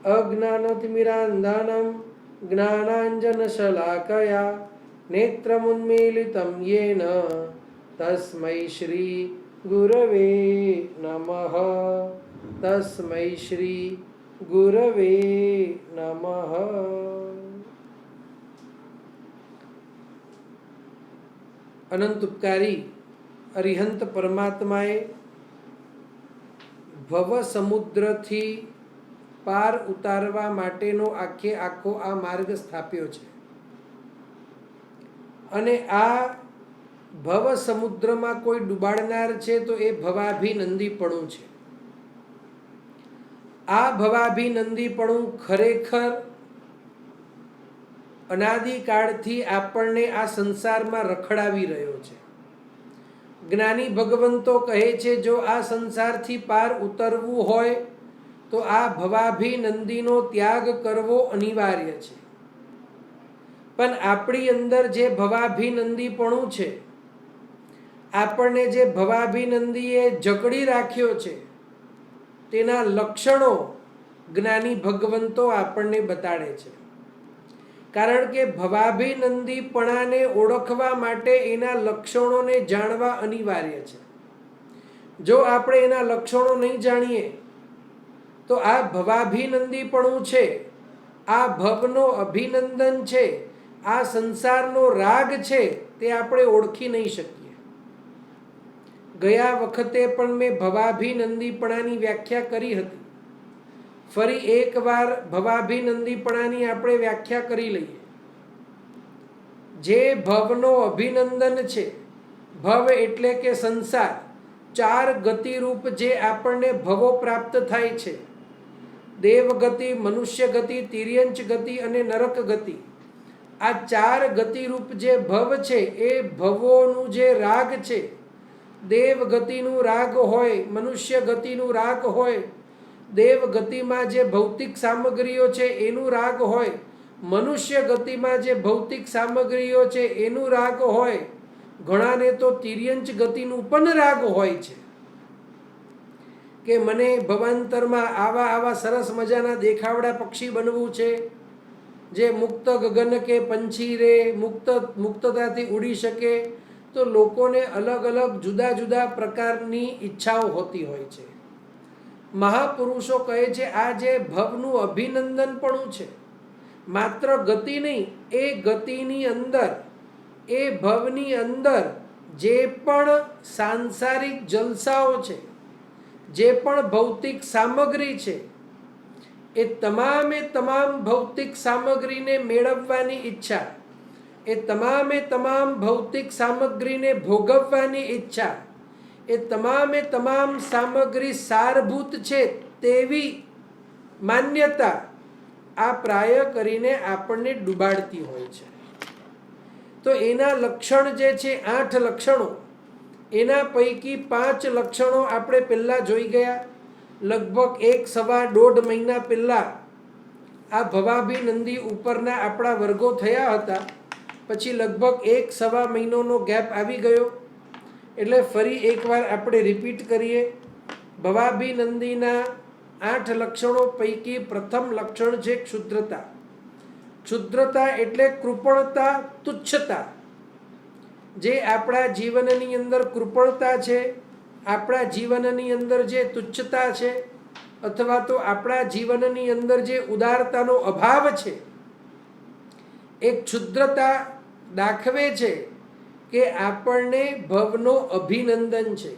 अज्ञानतिमिरान्धनं ज्ञानाञ्जनशलाकया नेत्रमुन्मीलितं येन तस्मै श्री गुरवे नमः। तस्मै श्री गुरवे नमः। अनंत उपकारी अरिहंत परमात्माए ભવ સમુદ્રથી પાર ઉતારવા માટેનો આખે આખો આ માર્ગ સ્થાપ્યો છે અને આ ભવ સમુદ્રમાં કોઈ ડૂબાડનાર છે તો એ ભવાભિનંદીપણું છે। આ ભવાભિનંદીપણું ખરેખર અનાદિકાળથી આપણને આ સંસારમાં રખડાવી રહ્યો છે। જ્ઞાની ભગવંતો કહે છે જો આ સંસારથી પાર ઉતરવું હોય તો આ ભવાભિનંદીનો ત્યાગ કરવો અનિવાર્ય છે। પણ આપણી અંદર જે ભવાભિનંદીપણું છે, આપણને જે ભવાભિનંદીએ જકડી રાખ્યો છે, તેના લક્ષણો જ્ઞાની ભગવંતો આપણને બતાડે છે। કારણ કે ભવાભિનંદીપણાને ઓળખવા માટે એના લક્ષણોને જાણવા અનિવાર્ય છે। જો આપણે એના લક્ષણો નહીં જાણીએ તો આ ભવાભિનંદીપણું છે, આ ભવનો અભિનંદન છે, આ સંસારનો રાગ છે, તે આપણે ઓળખી નહીં શકીએ। ગયા વખતે પણ મેં ભવાભિનંદીપણાની વ્યાખ્યા કરી હતી। ફરી એકવાર ભવાભિનંદીપણાની આપણે વ્યાખ્યા કરી લઈએ। જે ભવનો અભિનંદન છે, ભવ એટલે કે સંસાર, ચાર ગતિરૂપ જે આપણને ભવો પ્રાપ્ત થાય છે, દેવગતિ, મનુષ્ય ગતિ, તિર્યંચ ગતિ અને નરક ગતિ, આ ચાર ગતિરૂપ જે ભવ છે એ ભવોનું જે રાગ છે, દેવ ગતિનું રાગ હોય, મનુષ્ય ગતિનું રાગ હોય, દેવ ગતિમાં જે ભૌતિક સામગ્રીઓ છે એનું રાગ હોય, મનુષ્ય ગતિમાં જે ભૌતિક સામગ્રીઓ છે એનું રાગ હોય, ઘણાને તો તિર્યંચ ગતિનું પણ રાગ હોય છે કે મને ભવાંતરમાં આવા આવા સરસ મજાના દેખાવડા પક્ષી બનવું છે જે મુક્ત ગગન કે પંછી રે મુક્તતાથી ઉડી શકે। તો લોકોને અલગ અલગ જુદા જુદા પ્રકારની ઈચ્છાઓ હોતી હોય છે। મહાપુરુષો કહે છે આ જે ભવનું અભિનંદનપણું છે, માત્ર ગતિ નહીં, એ ગતિની અંદર, એ ભવની અંદર જે પણ સાંસારિક જલસાઓ છે, જે પણ ભૌતિક સામગ્રી છે, એ તમામે તમામ ભૌતિક સામગ્રીને મેળવવાની ઈચ્છા, એ તમામે તમામ ભૌતિક સામગ્રીને ભોગવવાની ઈચ્છા, એ તમામે તમામ સામગ્રી સારભૂત છે તેવી માન્યતા આ પ્રાય કરીને આપણને ડૂબાડતી હોય છે। તો એના લક્ષણ જે છે 8 લક્ષણો, એના પૈકી 5 લક્ષણો આપણે પહેલાં જોઈ ગયા। લગભગ 1-1.5 મહિના પહેલાં આ ભવાભિનંદી ઉપરના આપણા વર્ગો થયા હતા। પછી લગભગ 1-1.25 મહિનાનો ગેપ આવી ગયો, એટલે ફરી એકવાર આપણે રિપીટ કરીએ। ભવાભિનંદીના 8 લક્ષણો પૈકી પ્રથમ લક્ષણ છે ક્ષુદ્રતા। ક્ષુદ્રતા એટલે કૃપણતા, તુચ્છતા। જે આપણા જીવનની અંદર કૃપણતા છે, આપણા જીવનની અંદર જે તુચ્છતા છે, અથવા તો આપણા જીવનની અંદર જે ઉદારતાનો અભાવ છે, એ ક્ષુદ્રતા દાખવે છે કે આપણને ભવનો અભિનંદન છે,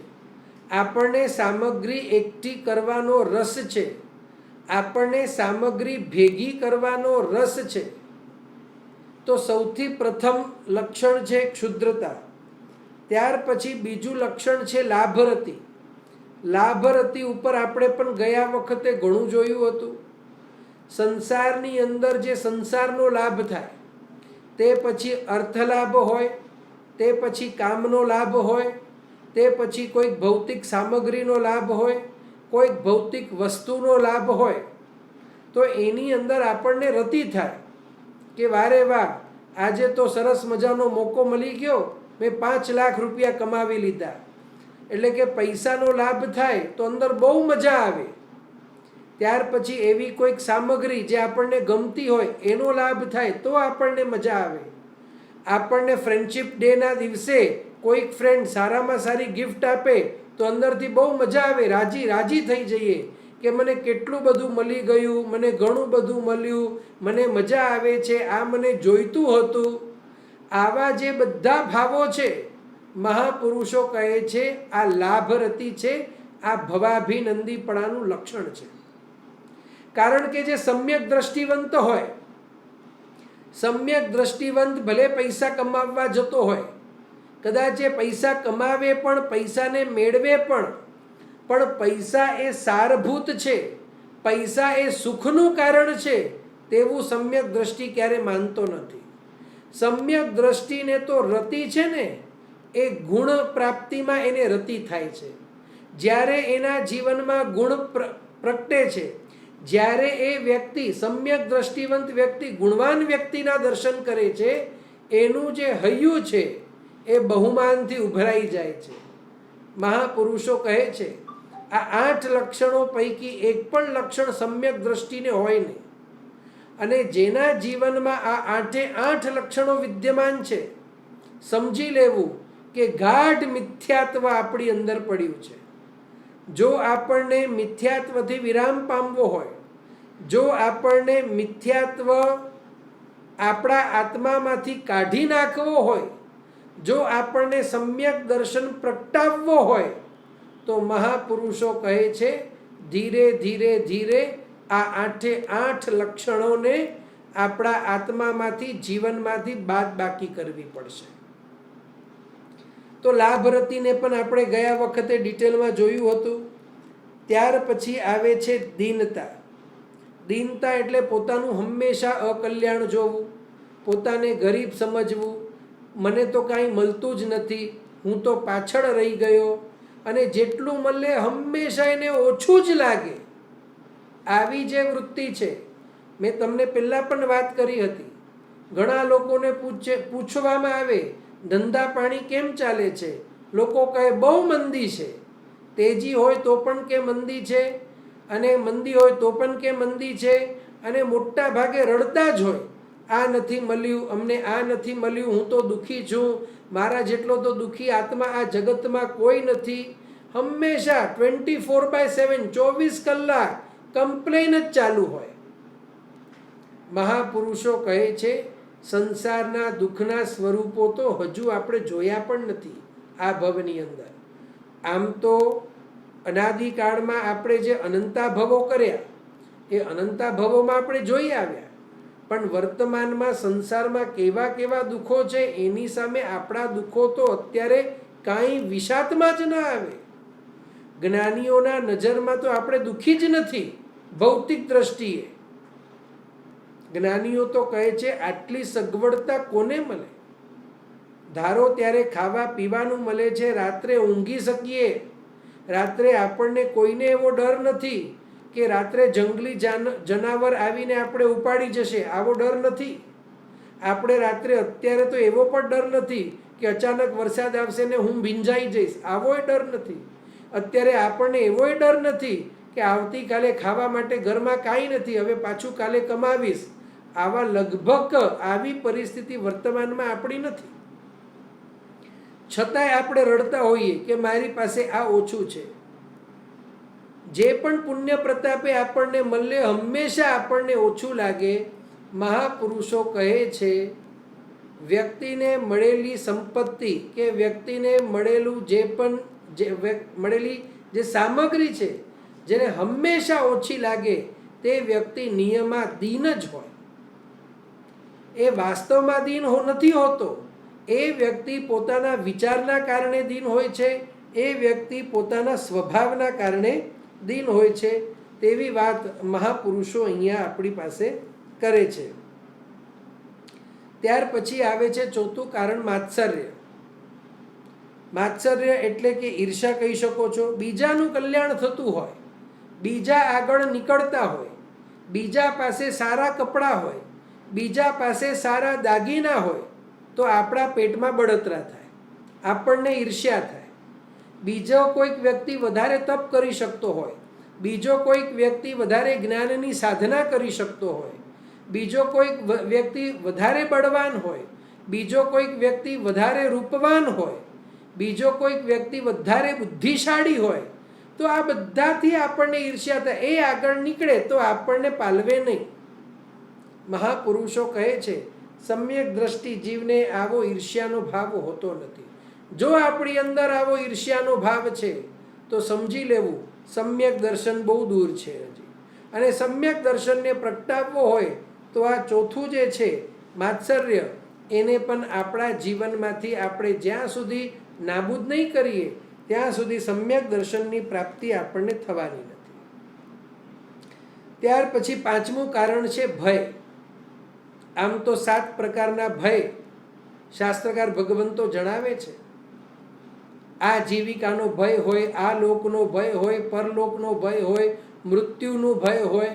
આપણને સામગ્રી એકઠી કરવાનો રસ છે, આપણને સામગ્રી ભેગી કરવાનો રસ છે। તો સૌથી પ્રથમ લક્ષણ છે ક્ષુદ્રતા। ત્યાર પછી બીજું લક્ષણ છે લાભરતી। લાભરતી ઉપર આપણે પણ ગયા વખતે ઘણું જોયું હતું। સંસારની અંદર જે સંસારનો લાભ થાય, તે પછી અર્થલાભ હોય, તે પછી કામનો લાભ હોય, તે પછી કોઈક ભૌતિક સામગ્રીનો લાભ હોય, કોઈક ભૌતિક વસ્તુનો લાભ હોય, તો એની અંદર આપણને રતિ થાય કે વારે વાહ, આજે તો સરસ મજાનો મોકો મળી ગયો, મેં 5 લાખ રૂપિયા કમાવી લીધા। એટલે કે પૈસાનો લાભ થાય તો અંદર બહુ મજા આવે। ત્યાર પછી એવી કોઈક સામગ્રી જે આપણને ગમતી હોય એનો લાભ થાય તો આપણને મજા આવે. આપણને ફ્રેન્ડશિપ ડેના દિવસે કોઈક ફ્રેન્ડ સારામાં સારી ગિફ્ટ આપે તો અંદરથી બહુ મજા આવે, રાજી થઈ જઈએ કે મને કેટલું બધું મળી ગયું, મને ઘણું બધું મળ્યું, મને મજા આવે છે, આ મને જોઈતું હતું. આવા જે બધા ભાવો છે મહાપુરુષો કહે છે આ લાભરતી છે, આ ભવાભિનંદીપણાનું લક્ષણ છે. કારણ કે જે સમ્યક દ્રષ્ટિવંત હોય, સમ્યક દ્રષ્ટિવંત ભલે પૈસા કમાવવા જતો હોય, કદાચ એ પૈસા કમાવે પણ પૈસાને મેળવે પણ પૈસા એ સારભૂત છે, પૈસા એ સુખનું કારણ છે તેવું સમ્યક દ્રષ્ટિ ક્યારે માનતો નથી. સમ્યક દ્રષ્ટિને તો રતિ છે ને એ ગુણ પ્રાપ્તિમાં એને રતિ થાય છે. જ્યારે એના જીવનમાં ગુણ પ્રગટે છે, જ્યારે એ વ્યક્તિ સમ્યક દ્રષ્ટિવંત વ્યક્તિ ગુણવાન વ્યક્તિના દર્શન કરે છે, એનું જે હૈયું છે એ બહુમાનથી ઉભરાઈ જાય છે. મહાપુરુષો કહે છે આ 8 લક્ષણો પૈકી એક પણ લક્ષણ સમ્યક દ્રષ્ટિને હોય નહીં. અને જેના જીવનમાં આ 8 લક્ષણો વિદ્યમાન છે, સમજી લેવું કે ગાઢ મિથ્યાત્વ આપણી અંદર પડ્યું છે. જો આપણને મિથ્યાત્વથી વિરામ પામવો હોય, જો આપણને મિથ્યાત્વ આપણા આત્મામાંથી કાઢી નાખવો હોય, જો આપણને સમ્યક દર્શન પ્રગટાવવો હોય તો મહાપુરુષો કહે છે ધીરે ધીરે ધીરે આ 8 લક્ષણોને આપણા આત્મામાંથી જીવનમાંથી બાદબાકી કરવી પડશે. તો લાભરતીને પણ આપણે ગયા વખતે ડિટેલમાં જોયું હતું. ત્યાર પછી આવે છે દીનતા. દીનતા એટલે પોતાનું હંમેશા અકલ્યાણ જોવું, પોતાને ગરીબ સમજવું, મને તો કાંઈ મળતું જ નથી, હું તો પાછળ રહી ગયો, અને જેટલું મળે હંમેશા એને ઓછું જ લાગે. આવી જે વૃત્તિ છે, મેં તમને પહેલાં પણ વાત કરી હતી. ઘણા લોકોને પૂછવામાં આવે ધંધા પાણી કેમ ચાલે છે, લોકો કહે બહુ મંદી છે. તેજી હોય તો પણ કે મંદી છે, અને મંદી હોય તો પણ કે મંદી છે, અને મોટા ભાગે રડતા જ હોય આ નથી મળ્યું, અમને આ નથી મળ્યું, હું તો દુઃખી છું, મારા જેટલો તો દુઃખી આત્મા આ જગતમાં કોઈ નથી. હંમેશા 24/7 24 કલાક કમ્પ્લેન જ ચાલુ હોય. મહાપુરુષો કહે છે સંસારના દુઃખના સ્વરૂપો તો હજુ આપણે જોયા પણ નથી આ ભવની અંદર. આમ તો અનાદિકાળમાં આપણે જે અનંતા ભવો કર્યા એ અનંતા ભવોમાં આપણે જોઈ આવ્યા, પણ વર્તમાનમાં સંસારમાં કેવા કેવા દુઃખો છે એની સામે આપણા દુઃખો તો અત્યારે કાંઈ વિષાતમાં જ ના આવે. જ્ઞાનીઓના નજરમાં તો આપણે દુઃખી જ નથી ભૌતિક દ્રષ્ટિએ. જ્ઞાનીઓ તો કહે છે આટલી સગવડતા કોને મળે? ધારો ત્યારે ખાવા પીવાનું મળે છે, રાત્રે ઊંઘી શકીએ, રાત્રે આપણને કોઈને એવો ડર નથી કે રાત્રે જંગલી જનાવર આવીને આપણે ઉપાડી જશે, આવો ડર નથી. આપણે રાત્રે અત્યારે તો એવો પણ ડર નથી કે અચાનક વરસાદ આવશે ને હું ભીંજાઈ જઈશ, આવોય ડર નથી. અત્યારે આપણને એવોય ડર નથી કે આવતીકાલે ખાવા માટે ઘરમાં કાંઈ નથી, હવે પાછું કાલે કમાવીશ. આવા લગભગ આવી પરિસ્થિતિ વર્તમાનમાં આપણી નથી. છતાંય આપણે રડતા હોઈએ કે મારી પાસે આ ઓછું છે. જે પણ પુણ્ય પ્રતાપે આપણને મળે હંમેશા આપણને ઓછું લાગે. મહાપુરુષો કહે છે વ્યક્તિને મળેલી સંપત્તિ કે વ્યક્તિને મળેલું મળેલી જે સામગ્રી છે જેને હંમેશા ઓછી લાગે તે વ્યક્તિ નિયમાધીન જ હોય. એ વાસ્તવમાં દીન નથી હોતો. એ વ્યક્તિ પોતાના વિચારના કારણે દીન હોય છે, એ વ્યક્તિ પોતાના સ્વભાવના કારણે દીન હોય છે. તેવી વાત મહાપુરુષો અહીંયા આપણી પાસે કરે છે. ત્યાર પછી આવે છે ચોથું કારણ માત્સર્ય. માત્સર્ય એટલે કે ઈર્ષા કહી શકો છો. બીજાનું કલ્યાણ થતું હોય, બીજા આગળ નીકળતા હોય, બીજા પાસે સારા કપડાં હોય, બીજા પાસે સારા દાગીના હોય તો આપણા પેટમાં બળતરા થાય, આપણને ઈર્ષ્યા થાય. બીજો કોઈક વ્યક્તિ વધારે તપ કરી શકતો હોય, બીજો કોઈક વ્યક્તિ વધારે જ્ઞાનની સાધના કરી શકતો હોય, બીજો કોઈક વ્યક્તિ વધારે બળવાન હોય, બીજો કોઈક વ્યક્તિ વધારે રૂપવાન હોય, બીજો કોઈક વ્યક્તિ વધારે બુદ્ધિશાળી હોય, તો આ બધાથી આપણને ઈર્ષ્યા થાય. એ આગળ નીકળે તો આપણને પાલવે નહીં. મહાપુરુષો કહે છે સમ્યક દ્રષ્ટિ જીવને આવો ઈર્ષ્યાનો ભાવ હોતો નથી. જો આપણી અંદર આવો ઈર્ષ્યાનો ભાવ છે તો સમજી લેવું સમ્યક દર્શન બહુ દૂર છે હજી. અને સમ્યક દર્શનને પ્રગટાવવો હોય તો આ ચોથું જે છે માત્સર્ય, એને પણ આપણા જીવનમાંથી આપણે જ્યાં સુધી નાબૂદ નહીં કરીએ ત્યાં સુધી સમ્યક દર્શનની પ્રાપ્તિ આપણને થવાની નથી. ત્યાર પછી પાંચમું કારણ છે ભય. આમ તો 7 પ્રકારના ભય શાસ્ત્રકાર ભગવંતો જણાવે છે. આ જીવિકાનો ભય હોય, આ લોકનો ભય હોય, પરલોકનો ભય હોય, મૃત્યુનો ભય હોય.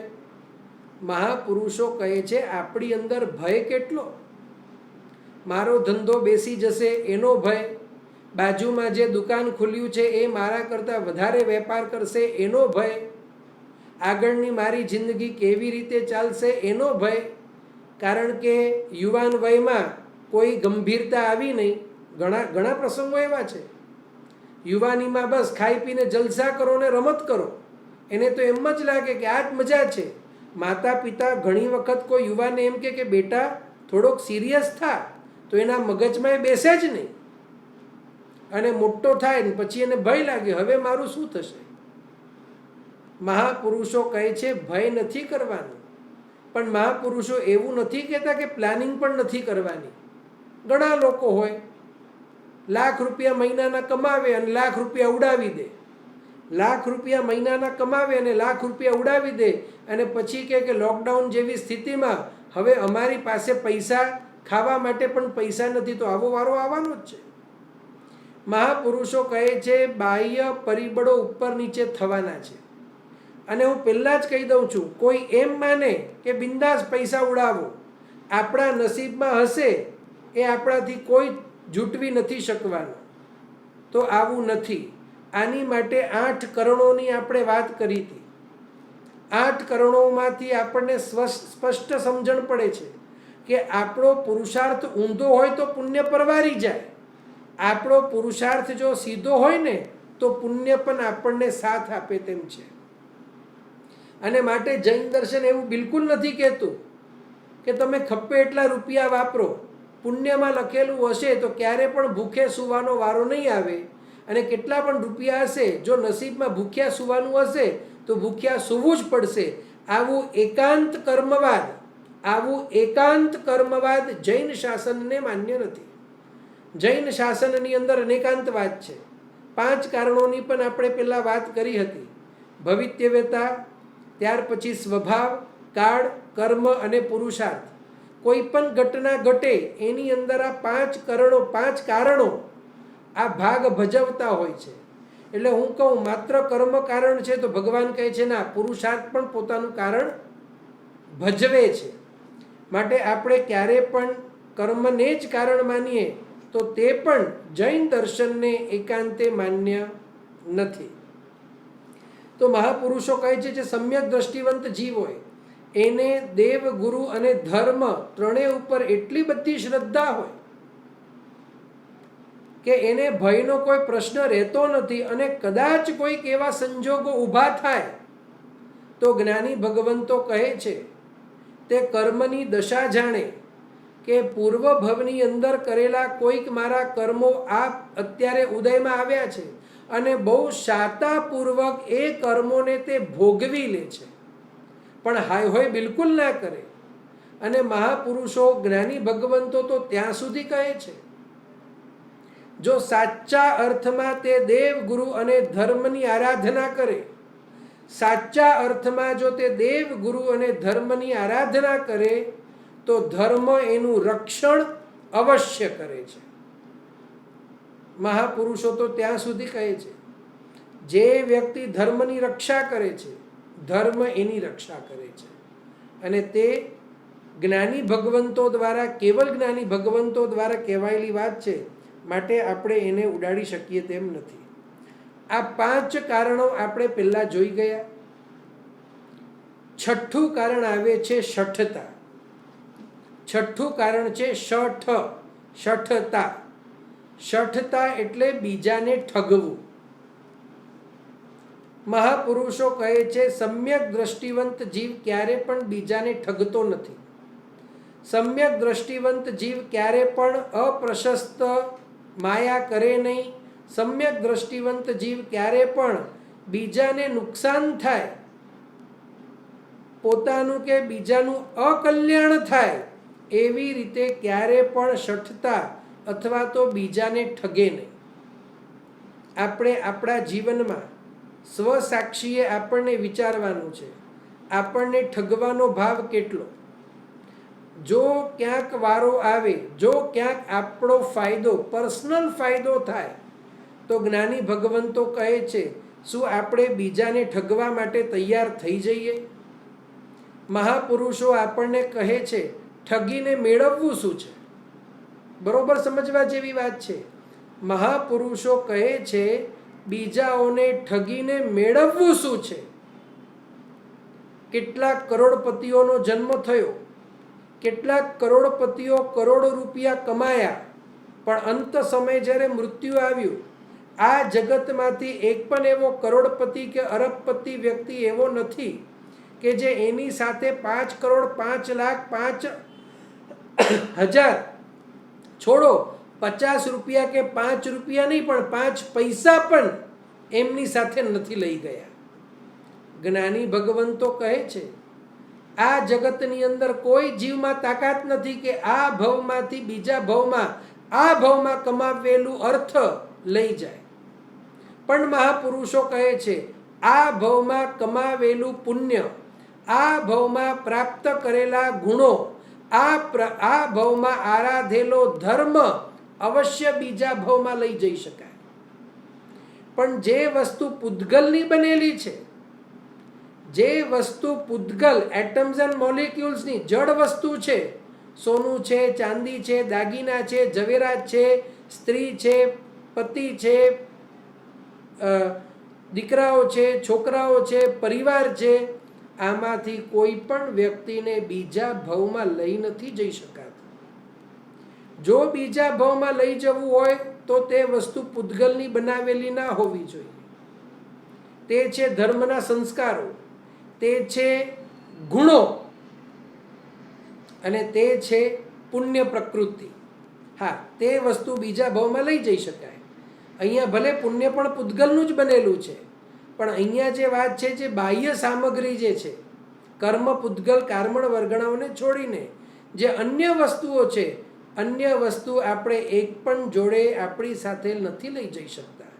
મહાપુરુષો કહે છે આપણી અંદર ભય કેટલો. મારો ધંધો બેસી જશે એનો ભય, બાજુમાં જે દુકાન ખુલ્યું છે એ મારા કરતાં વધારે વેપાર કરશે એનો ભય, આગળની મારી જિંદગી કેવી રીતે ચાલશે એનો ભય. કારણ કે યુવાન વયમાં કોઈ ગંભીરતા આવી નહીં. ઘણા પ્રસંગો એવા છે, યુવાનીમાં બસ ખાઈ પીને જલસા કરો ને રમત કરો, એને તો એમ જ લાગે કે આ જ મજા છે. માતા પિતા ઘણી વખત કોઈ યુવાનને એમ કે બેટા થોડોક સિરિયસ થા, તો એના મગજમાં એ બેસે જ નહીં. અને મોટો થાય ને પછી એને ભય લાગે હવે મારું શું થશે. મહાપુરુષો કહે છે ભય નથી કરવાનું. પણ મહાપુરુષો એવું નથી કહેતા કે પ્લાનિંગ પણ નથી કરવાની. ઘણા લોકો હોય લાખ રૂપિયા મહિનાના કમાવે અને લાખ રૂપિયા ઉડાવી દે, લાખ રૂપિયા મહિનાના કમાવે અને લાખ રૂપિયા ઉડાવી દે, અને પછી કે લોકડાઉન જેવી સ્થિતિમાં હવે અમારી પાસે પૈસા ખાવા માટે પણ પૈસા નથી. તો આવો વારો આવવાનો જ છે. મહાપુરુષો કહે છે બાહ્ય પરિબળો ઉપર નીચે થવાના છે. અને હું પહેલાં જ કહી દઉં છું, કોઈ એમ માને કે બિંદાસ પૈસા ઉડાવો, આપણા નસીબમાં હશે એ આપણાથી કોઈ જૂટવી નથી શકવાનો. તો આવું નથી. આની માટે 8 કરણોની આપણે વાત કરી હતી. 8 કરણોમાંથી આપણને સ્પષ્ટ સમજણ પડે છે કે આપણો પુરુષાર્થ ઊંધો હોય તો પુણ્ય પરવારી જાય, આપણો પુરુષાર્થ જો સીધો હોય ને તો પુણ્ય પણ આપણને સાથ આપે તેમ છે. અને માટે જૈન દર્શન એવું બિલકુલ નથી કહેતું કે તમે ખપ્પે એટલા રૂપિયા વાપરો, પુણ્યમાં લખેલું હશે તો ક્યારે પણ ભૂખે સૂવાનો વારો નહીં આવે. અને કેટલા પણ રૂપિયા હશે, જો નસીબમાં ભૂખ્યા સૂવાનું હશે તો ભૂખ્યા સૂવું જ પડશે. આવું એકાંત કર્મવાદ જૈન શાસનને માન્ય નથી. જૈન શાસનની અંદર અનેકાંતવાદ છે. 5 કારણોની પણ આપણે પહેલાં વાત કરી હતી. ભવિતવ્યતા, ત્યાર પછી સ્વભાવ, કાળ, કર્મ અને પુરુષાર્થ. કોઈ પણ ઘટના ઘટે એની અંદર આ 5 કારણો આ ભાગ ભજવતા હોય છે. એટલે હું કહું માત્ર કર્મ કારણ છે તો ભગવાન કહે છે ના, પુરુષાર્થ પણ પોતાનું કારણ ભજવે છે. માટે આપણે ક્યારે પણ કર્મને જ કારણ માનીએ તો તે પણ જૈન દર્શનને એકાંતે માન્ય નથી. તો મહાપુરુષો કહે છે જે સમ્યક દ્રષ્ટિવંત જીવ હોય એને દેવ, ગુરુ અને ધર્મ ત્રણેય ઉપર એટલી બધી શ્રદ્ધા હોય કે એને ભયનો કોઈ પ્રશ્ન રહેતો નથી. અને કદાચ કોઈક એવા સંજોગો ઊભા થાય તો જ્ઞાની ભગવંતો કહે છે તે કર્મની દશા જાણે કે પૂર્વ ભવની અંદર કરેલા કોઈક મારા કર્મો આ અત્યારે ઉદયમાં આવ્યા છે અને બહુ શાતાપૂર્વક એ કર્મોને તે ભોગવી લે છે, પણ હાય હોય બિલકુલ ના કરે. અને મહાપુરુષો જ્ઞાની ભગવંતો તો ત્યાં સુધી કહે છે જો સાચા અર્થમાં તે દેવ, ગુરુ અને ધર્મની આરાધના કરે, સાચા અર્થમાં જો તે દેવ, ગુરુ અને ધર્મની આરાધના કરે તો ધર્મ એનું રક્ષણ અવશ્ય કરે છે. મહાપુરુષો તો ત્યાં સુધી કહે છે જે વ્યક્તિ ધર્મની રક્ષા કરે છે ધર્મ એની રક્ષા કરે છે. અને તે જ્ઞાની ભગવંતો દ્વારા, કેવલ જ્ઞાની ભગવંતો દ્વારા કહેવાયેલી વાત છે. માટે આપણે એને ઉડાડી શકીએ તેમ નથી. આ 5 કારણો આપણે પહેલાં જોઈ ગયા. છઠ્ઠું કારણ આવે છે શઠતા. છઠ્ઠું કારણ છે શઠતા. શઠતા એટલે બીજાને ઠગવું. મહાપુરુષો કહે છે સમ્યક દ્રષ્ટિવંત જીવ ક્યારે પણ બીજાને ઠગતો નથી. સમ્યક દ્રષ્ટિવંત જીવ ક્યારે પણ અપ્રશસ્ત માયા કરે નહીં. સમ્યક દ્રષ્ટિવંત જીવ ક્યારે પણ બીજાને નુકસાન થાય, પોતાનું કે બીજાનું અકલ્યાણ થાય એવી રીતે ક્યારે પણ શઠતા અથવા તો બીજાને ઠગે નહીં. આપણે આપણા જીવનમાં સ્વસાક્ષીએ આપણને વિચારવાનું છે, આપણને ઠગવાનો ભાવ કેટલો. જો ક્યાંક વારો આવે, જો ક્યાંક આપણો ફાયદો, પર્સનલ ફાયદો થાય તો જ્ઞાની ભગવંતો કહે છે શું આપણે બીજાને ઠગવા માટે તૈયાર થઈ જઈએ? મહાપુરુષો આપણને કહે છે ઠગીને મેળવવું શું છે. બરોબર સમજવા જેવી વાત છે. મહાપુરુષો કહે છે બીજાઓને ઠગીને મેળવવું શું છે. કેટલાક કરોડપતિઓનો જન્મ થયો, કેટલાક કરોડપતિઓ કરોડો રૂપિયા કમાયા, પણ અંત સમયે જ્યારે મૃત્યુ આવ્યું, આ જગતમાંથી એક પણ એવો કરોડપતિ કે અરબપતિ વ્યક્તિ એવો નથી કે જે એની સાથે 5 કરોડ 5 લાખ 5,000 છોડો 50 રૂપિયા કે 5 રૂપિયા નહીં પણ 5 પૈસા પણ એમની સાથે નથી લઈ ગયા. જ્ઞાની ભગવંતો કહે છે આ જગતની અંદર કોઈ જીવમાં તાકાત નથી કે આ ભવમાંથી બીજા ભવમાં, આ ભવમાં કમાવેલું અર્થ લઈ જાય. પણ મહાપુરુષો કહે છે આ ભવમાં કમાવેલું પુણ્ય, આ ભવમાં પ્રાપ્ત કરેલા ગુણો, આ ભવમાં આરાધેલો ધર્મ અવશ્ય બીજા ભવમાં લઈ જઈ શકાય. પણ જે વસ્તુ પૂતગલની બનેલી છે, જે વસ્તુ પૂતગલ એટમ્સ એન્ડ મોલિક્યુલ્સની જડ વસ્તુ છે, સોનું છે, ચાંદી છે, દાગીના છે, ઝવેરાત છે, સ્ત્રી છે, પતિ છે, દીકરાઓ છે, છોકરાઓ છે, પરિવાર છે, આમાંથી કોઈ પણ વ્યક્તિને બીજા ભવમાં લઈ નથી જઈ શકાતું. જો બીજા ભવમાં લઈ જવું હોય તો તે વસ્તુ પૂતગલની બનાવેલી ના હોવી જોઈએ. તે છે ધર્મના સંસ્કારો, તે છે ગુણો અને તે છે પુણ્ય પ્રકૃતિ. હા, તે વસ્તુ બીજા ભવમાં લઈ જઈ શકાય. અહીંયા ભલે પુણ્ય પણ પૂતગલનું જ બનેલું છે, પણ અહીંયા જે વાત છે જે બાહ્ય સામગ્રી જે છે, કર્મ પૂતગલ કારમણ વર્ગણાઓને છોડીને જે અન્ય વસ્તુઓ છે, અન્ય વસ્તુ આપણે એક પણ જોડે આપણી સાથે નથી લઈ જઈ શકતા.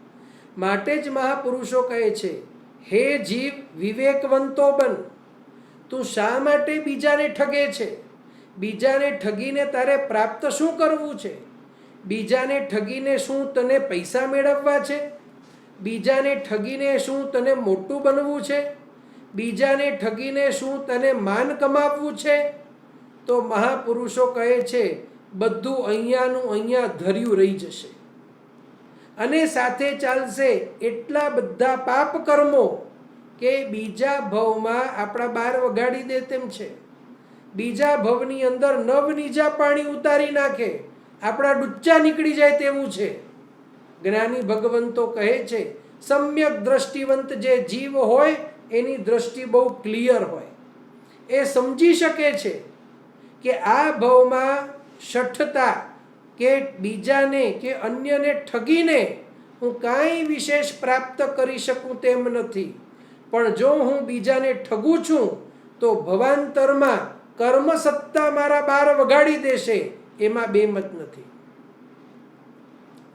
માટે જ મહાપુરુષો કહે છે હે જીવ વિવેકવંતો બન. તું શા માટે બીજાને ઠગે છે? બીજાને ઠગીને તારે પ્રાપ્ત શું કરવું છે? બીજાને ઠગીને શું તને પૈસા મેળવવા છે? બીજાને ઠગીને શું તને મોટું બનવું છે? બીજાને ઠગીને શું તને માન કમાવવું છે? તો મહાપુરુષો કહે છે બધું અહીંયાનું અહીંયા ધર્યું રહી જશે. અને સાથે ચાલશે એટલા બધા પાપ કર્મો કે બીજા ભવમાં આપણા બાર વગાડી દે તેમ છે. બીજા ભવની અંદર નવનીજા પાણી ઉતારી નાખે, આપણા ડુચ્ચા નીકળી જાય તેવું છે. જ્ઞાની ભગવંતો કહે છે સમ્યક દ્રષ્ટિવંત જે જીવ હોય એની દ્રષ્ટિ બહુ ક્લિયર હોય. એ સમજી શકે છે કે આ ભવમાં શઠતા કે બીજાને કે અન્યને ઠગીને હું કાંઈ વિશેષ પ્રાપ્ત કરી શકું તેમ નથી. પણ જો હું બીજાને ઠગું છું તો ભવાંતરમાં કર્મ સત્તા મારા બાર વગાડી દેશે, એમાં બે મત નથી.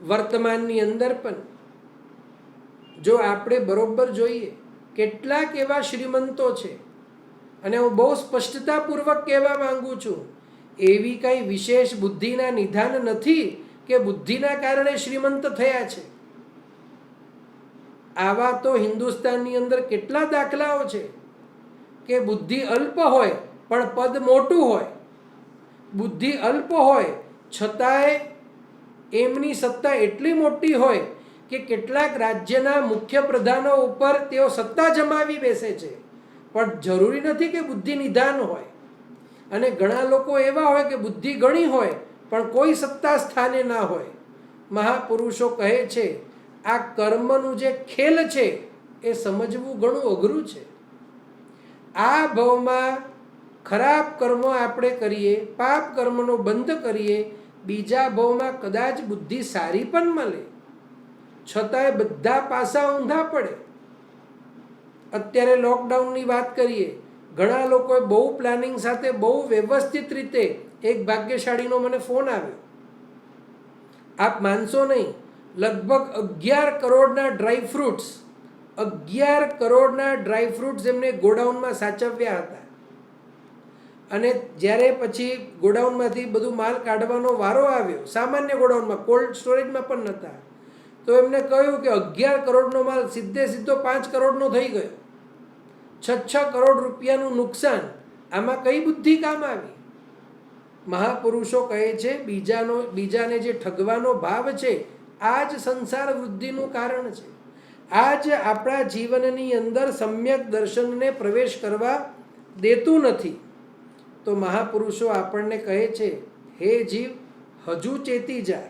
વર્તમાનની અંદર પણ જો આપણે બરોબર જોઈએ કેટલાક એવા શ્રીમંતો છે, અને હું બહુ સ્પષ્ટતાપૂર્વક કહેવા માંગુ છું એવી કંઈ વિશેષ બુદ્ધિના નિધાન નથી કે બુદ્ધિના કારણે શ્રીમંત થયા છે. આવા તો હિન્દુસ્તાનની અંદર કેટલા દાખલાઓ છે કે બુદ્ધિ અલ્પ હોય પણ પદ મોટું હોય. બુદ્ધિ અલ્પ હોય છતાંય એમની સત્તા એટલી મોટી હોય કે કેટલાક રાજ્યના મુખ્ય પ્રધાનો ઉપર તેઓ સત્તા જમાવી બેસે છે. પણ જરૂરી નથી કે બુદ્ધિ નિધાન હોય. અને ઘણા લોકો એવા હોય કે બુદ્ધિ ઘણી હોય પણ કોઈ સત્તા સ્થાને ના હોય. મહાપુરુષો કહે છે આ કર્મનું જે ખેલ છે એ સમજવું ઘણું અઘરું છે. આ ભાવમાં ખરાબ કર્મો આપણે કરીએ, પાપ કર્મનો બંધ કરીએ, બીજા ભાવમાં કદાચ બુદ્ધિ સારી પણ મળે, છતાંય બધા પાસા ઊંધા પડે. અત્યારે લોકડાઉનની વાત કરીએ, ઘણા લોકોએ બહુ પ્લાનિંગ સાથે બહુ વ્યવસ્થિત રીતે, એક ભાગ્યશાળીનો મને ફોન આવ્યો, આપ માનશો નહીં, લગભગ 11 કરોડના ડ્રાયફ્રૂટ્સ 11 કરોડના ડ્રાયફ્રૂટ્સ એમને ગોડાઉનમાં સાચવ્યા હતા. અને જ્યારે પછી ગોડાઉનમાંથી બધું માલ કાઢવાનો વારો આવ્યો, સામાન્ય ગોડાઉનમાં, કોલ્ડ સ્ટોરેજમાં પણ નહોતા, તો એમને કહ્યું કે 11 કરોડનો માલ સીધે સીધો 5 કરોડનો થઈ ગયો. 6 કરોડ રૂપિયાનું નુકસાન. આમાં કઈ બુદ્ધિ કામ આવી? મહાપુરુષો કહે છે બીજાને જે ઠગવાનો ભાવ છે આ જ સંસાર વૃદ્ધિનું કારણ છે. આ જ આપણા જીવનની અંદર સમ્યક દર્શનને પ્રવેશ કરવા દેતું નથી. તો મહાપુરુષો આપણને કહે છે હે જીવ, હજુ ચેતી જા.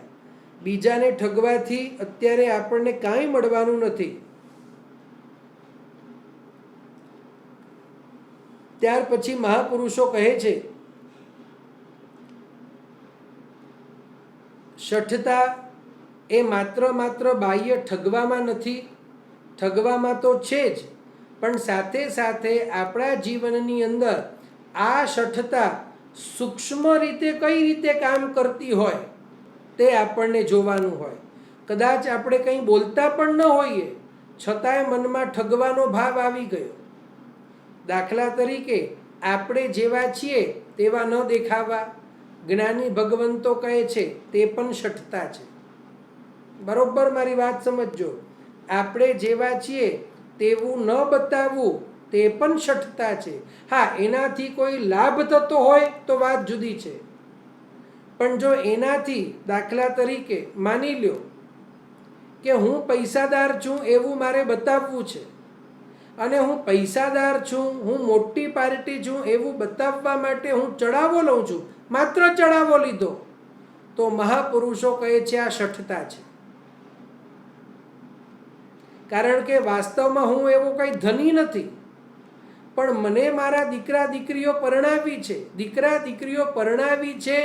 બીજાને ઠગવાથી અત્યારે આપણને કાંઈ મળવાનું નથી. ત્યાર પછી મહાપુરુષો કહે છે શઠતા એ માત્ર બાહ્ય ઠગવામાં નથી, ઠગવામાં તો છે જ, પણ સાથે સાથે આપણા જીવનની અંદર આ શઠતા સૂક્ષ્મ રીતે કઈ રીતે કામ કરતી હોય તે આપણને જોવાનું હોય. કદાચ આપણે કંઈ બોલતા પણ ન હોઈએ છતાંય મનમાં ઠગવાનો ભાવ આવી ગયો. દાખલા તરીકે આપણે જેવા છીએ તેવા ન દેખાવા, જ્ઞાની ભગવંતો કહે છે તે પણ શઠતા છે. બરોબર મારી વાત સમજજો. આપણે જેવા છીએ તેવું ન બતાવવું તે પણ શઠતા છે. હા, એનાથી કોઈ લાભ થતો હોય તો વાત જુદી છે, પણ જો એનાથી દાખલા તરીકે માની લ્યો કે હું પૈસાદાર છું એવું મારે બતાવવું છે, અને હું પૈસાદાર છું, હું મોટી પાર્ટી છું એવું બતાવવા માટે હું ચડાવો લઉં છું, માત્ર ચડાવો લીધો, તો મહાપુરુષો કહે છે આ શઠતા છે. કારણ કે વાસ્તવમાં હું એવો કંઈ ધની નથી, પણ મને મારા દીકરા દીકરીઓ પરણાવી છે. દીકરા દીકરીઓ પરણાવી છે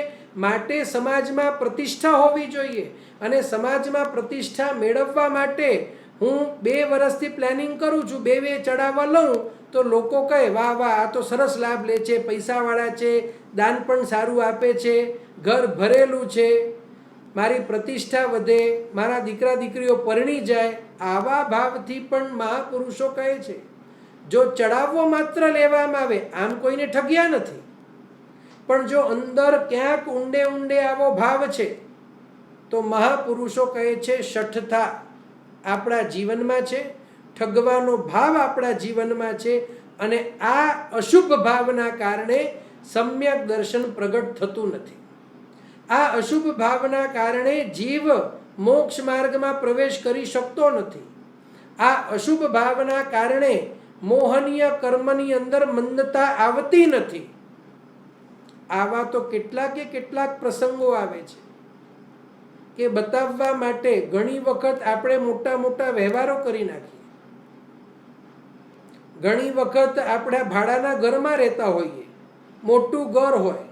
માટે સમાજમાં પ્રતિષ્ઠા હોવી જોઈએ, અને સમાજમાં પ્રતિષ્ઠા મેળવવા માટે હું 2 વર્ષથી પ્લાનિંગ કરું છું, 2 ચડાવવા લઉં તો લોકો કહે વાહ વાહ, આ તો સરસ લાભ લે છે, પૈસાવાળા છે, દાન પણ સારું આપે છે, ઘર ભરેલું છે, મારી પ્રતિષ્ઠા વધે, મારા દીકરા દીકરીઓ પરણી જાય. આવા ભાવથી પણ મહાપુરુષો કહે છે જો ચડાવવો માત્ર લેવામાં આવે, આમ કોઈને ઠગ્યા નથી, પણ જો અંદર ક્યાંક ઊંડે ઊંડે આવો ભાવ છે તો મહાપુરુષો કહે છે શઠતા આપણા જીવનમાં છે, ઠગવાનો ભાવ આપણા જીવનમાં છે, અને આ અશુભ ભાવના કારણે સમ્યક દર્શન પ્રગટ થતું નથી. આ અશુભ ભાવના કારણે જીવ મોક્ષ માર્ગમાં પ્રવેશ કરી શકતો નથી. આ અશુભ ભાવના કારણે મોહનીય કર્મની અંદર મંદતા આવતી નથી. આવા તો કેટલાક પ્રસંગો આવે છે કે બતાવવા માટે ઘણી વખત આપણે મોટા મોટા વ્યવહારો કરી નાખીએ. ઘણી વખત આપણે ભાડાના ઘરમાં રહેતા હોઈએ, મોટું ઘર હોય,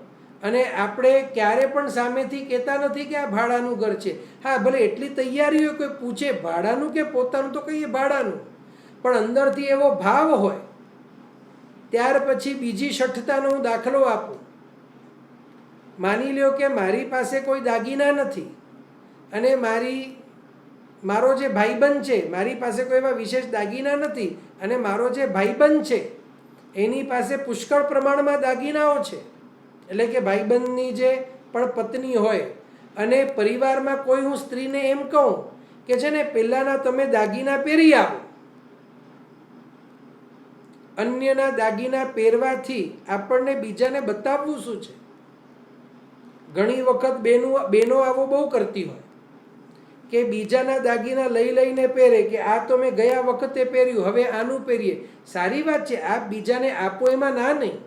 અને આપણે ક્યારે પણ સામેથી કહેતા નથી કે આ ભાડાનું ઘર છે. હા, ભલે એટલી તૈયારી હોય, કોઈ પૂછે ભાડાનું કે પોતાનું તો કહીએ ભાડાનું, પણ અંદરથી એવો ભાવ હોય. ત્યાર પછી બીજી શઠતાનો હું દાખલો આપું. માની લ્યો કે મારી પાસે કોઈ દાગીના નથી, અને મારો જે ભાઈબંધ છે, મારી પાસે કોઈ એવા વિશેષ દાગીના નથી, અને મારો જે ભાઈબંધ છે એની પાસે પુષ્કળ પ્રમાણમાં દાગીનાઓ છે. એટલે કે ભાઈબંધની જે પણ પત્ની હોય, અને પરિવારમાં કોઈ હું સ્ત્રીને એમ કહું કે છે ને પહેલાંના તમે દાગીના પહેરી આવો. અન્યના દાગીના પહેરવાથી આપણને બીજાને બતાવવું શું છે? ઘણી વખત બહેનો આવો બહુ કરતી હોય કે બીજાના દાગીના લઈ લઈને પહેરે કે આ તો મેં ગયા વખતે પહેર્યું, હવે આનું પહેરીએ. સારી વાત છે, આપ બીજાને આપો, એમાં ના નહીં.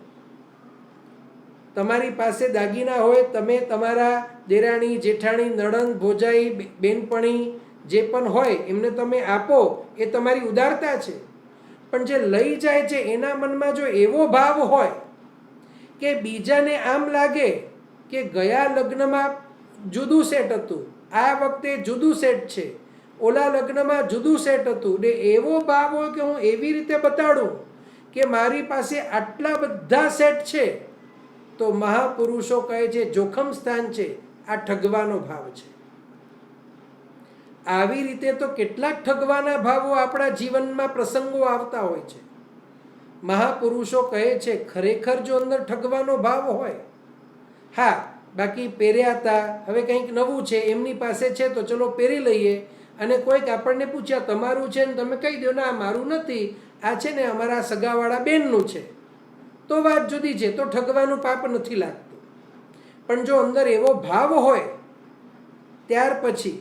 તમારી પાસે દાગીના હોય, તમે તમારા દેરાણી જેઠાણી નણંદ ભોજાઈ બેનપણી જે પણ હોય એમને તમે આપો, એ તમારી ઉદારતા છે. પણ જે લઈ જાય છે એના મનમાં જો એવો ભાવ હોય કે બીજાને આમ લાગે કે ગયા લગ્નમાં જુદું સેટ હતું, આ વખતે જુદું સેટ છે, ઓલા લગ્નમાં જુદું સેટ હતું, ને એવો ભાવ હોય કે હું એવી રીતે બતાડું કે મારી પાસે આટલા બધા સેટ છે, તો મહાપુરુષો કહે છે જોખમ સ્થાન છે, આ ઠગવાનો ભાવ છે. આવી રીતે તો કેટલાક ઠગવાના ભાવો આપણા જીવનમાં પ્રસંગો આવતા હોય છે. મહાપુરુષો કહે છે ખરેખર જો અંદર ઠગવાનો ભાવ હોય, હા બાકી પહેર્યા હતા, હવે કંઈક નવું છે એમની પાસે છે તો ચલો પહેરી લઈએ, અને કોઈક આપણને પૂછ્યા તમારું છે ને તમે કહી દો ના મારું નથી, આ છે ને અમારા સગાવાળા બેનનું છે, તો વાત જુદી છે, તો ઠગવાનું પાપ નથી લાગતું. પણ જો અંદર એવો ભાવ હોય, ત્યાર પછી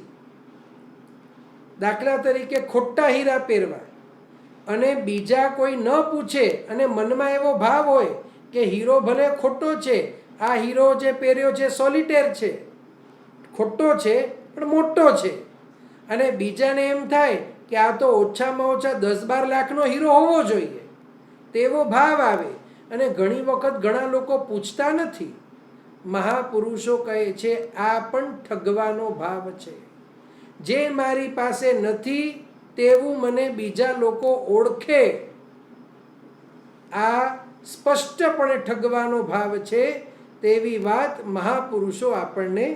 દાખલા તરીકે ખોટા હીરા પહેરવા, અને બીજા કોઈ ન પૂછે અને મનમાં એવો ભાવ હોય કે હીરો ભલે ખોટો છે, આ હીરો જે પહેર્યો છે સોલિટેર છે, ખોટો છે પણ મોટો છે, અને બીજાને એમ થાય કે આ તો ઓછામાં ઓછા 10-12 લાખનો હીરો હોવો જોઈએ, તેવો ભાવ આવે. અને ઘણી વખત ઘણા લોકો પૂછતા નથી. મહાપુરુષો કહે છે આ પણ ઠગવાનો ભાવ છે. જે મારી પાસે નથી તેવું મને બીજા લોકો ઓળખે, આ સ્પષ્ટપણે ઠગવાનો ભાવ છે, તેવી વાત મહાપુરુષો આપણને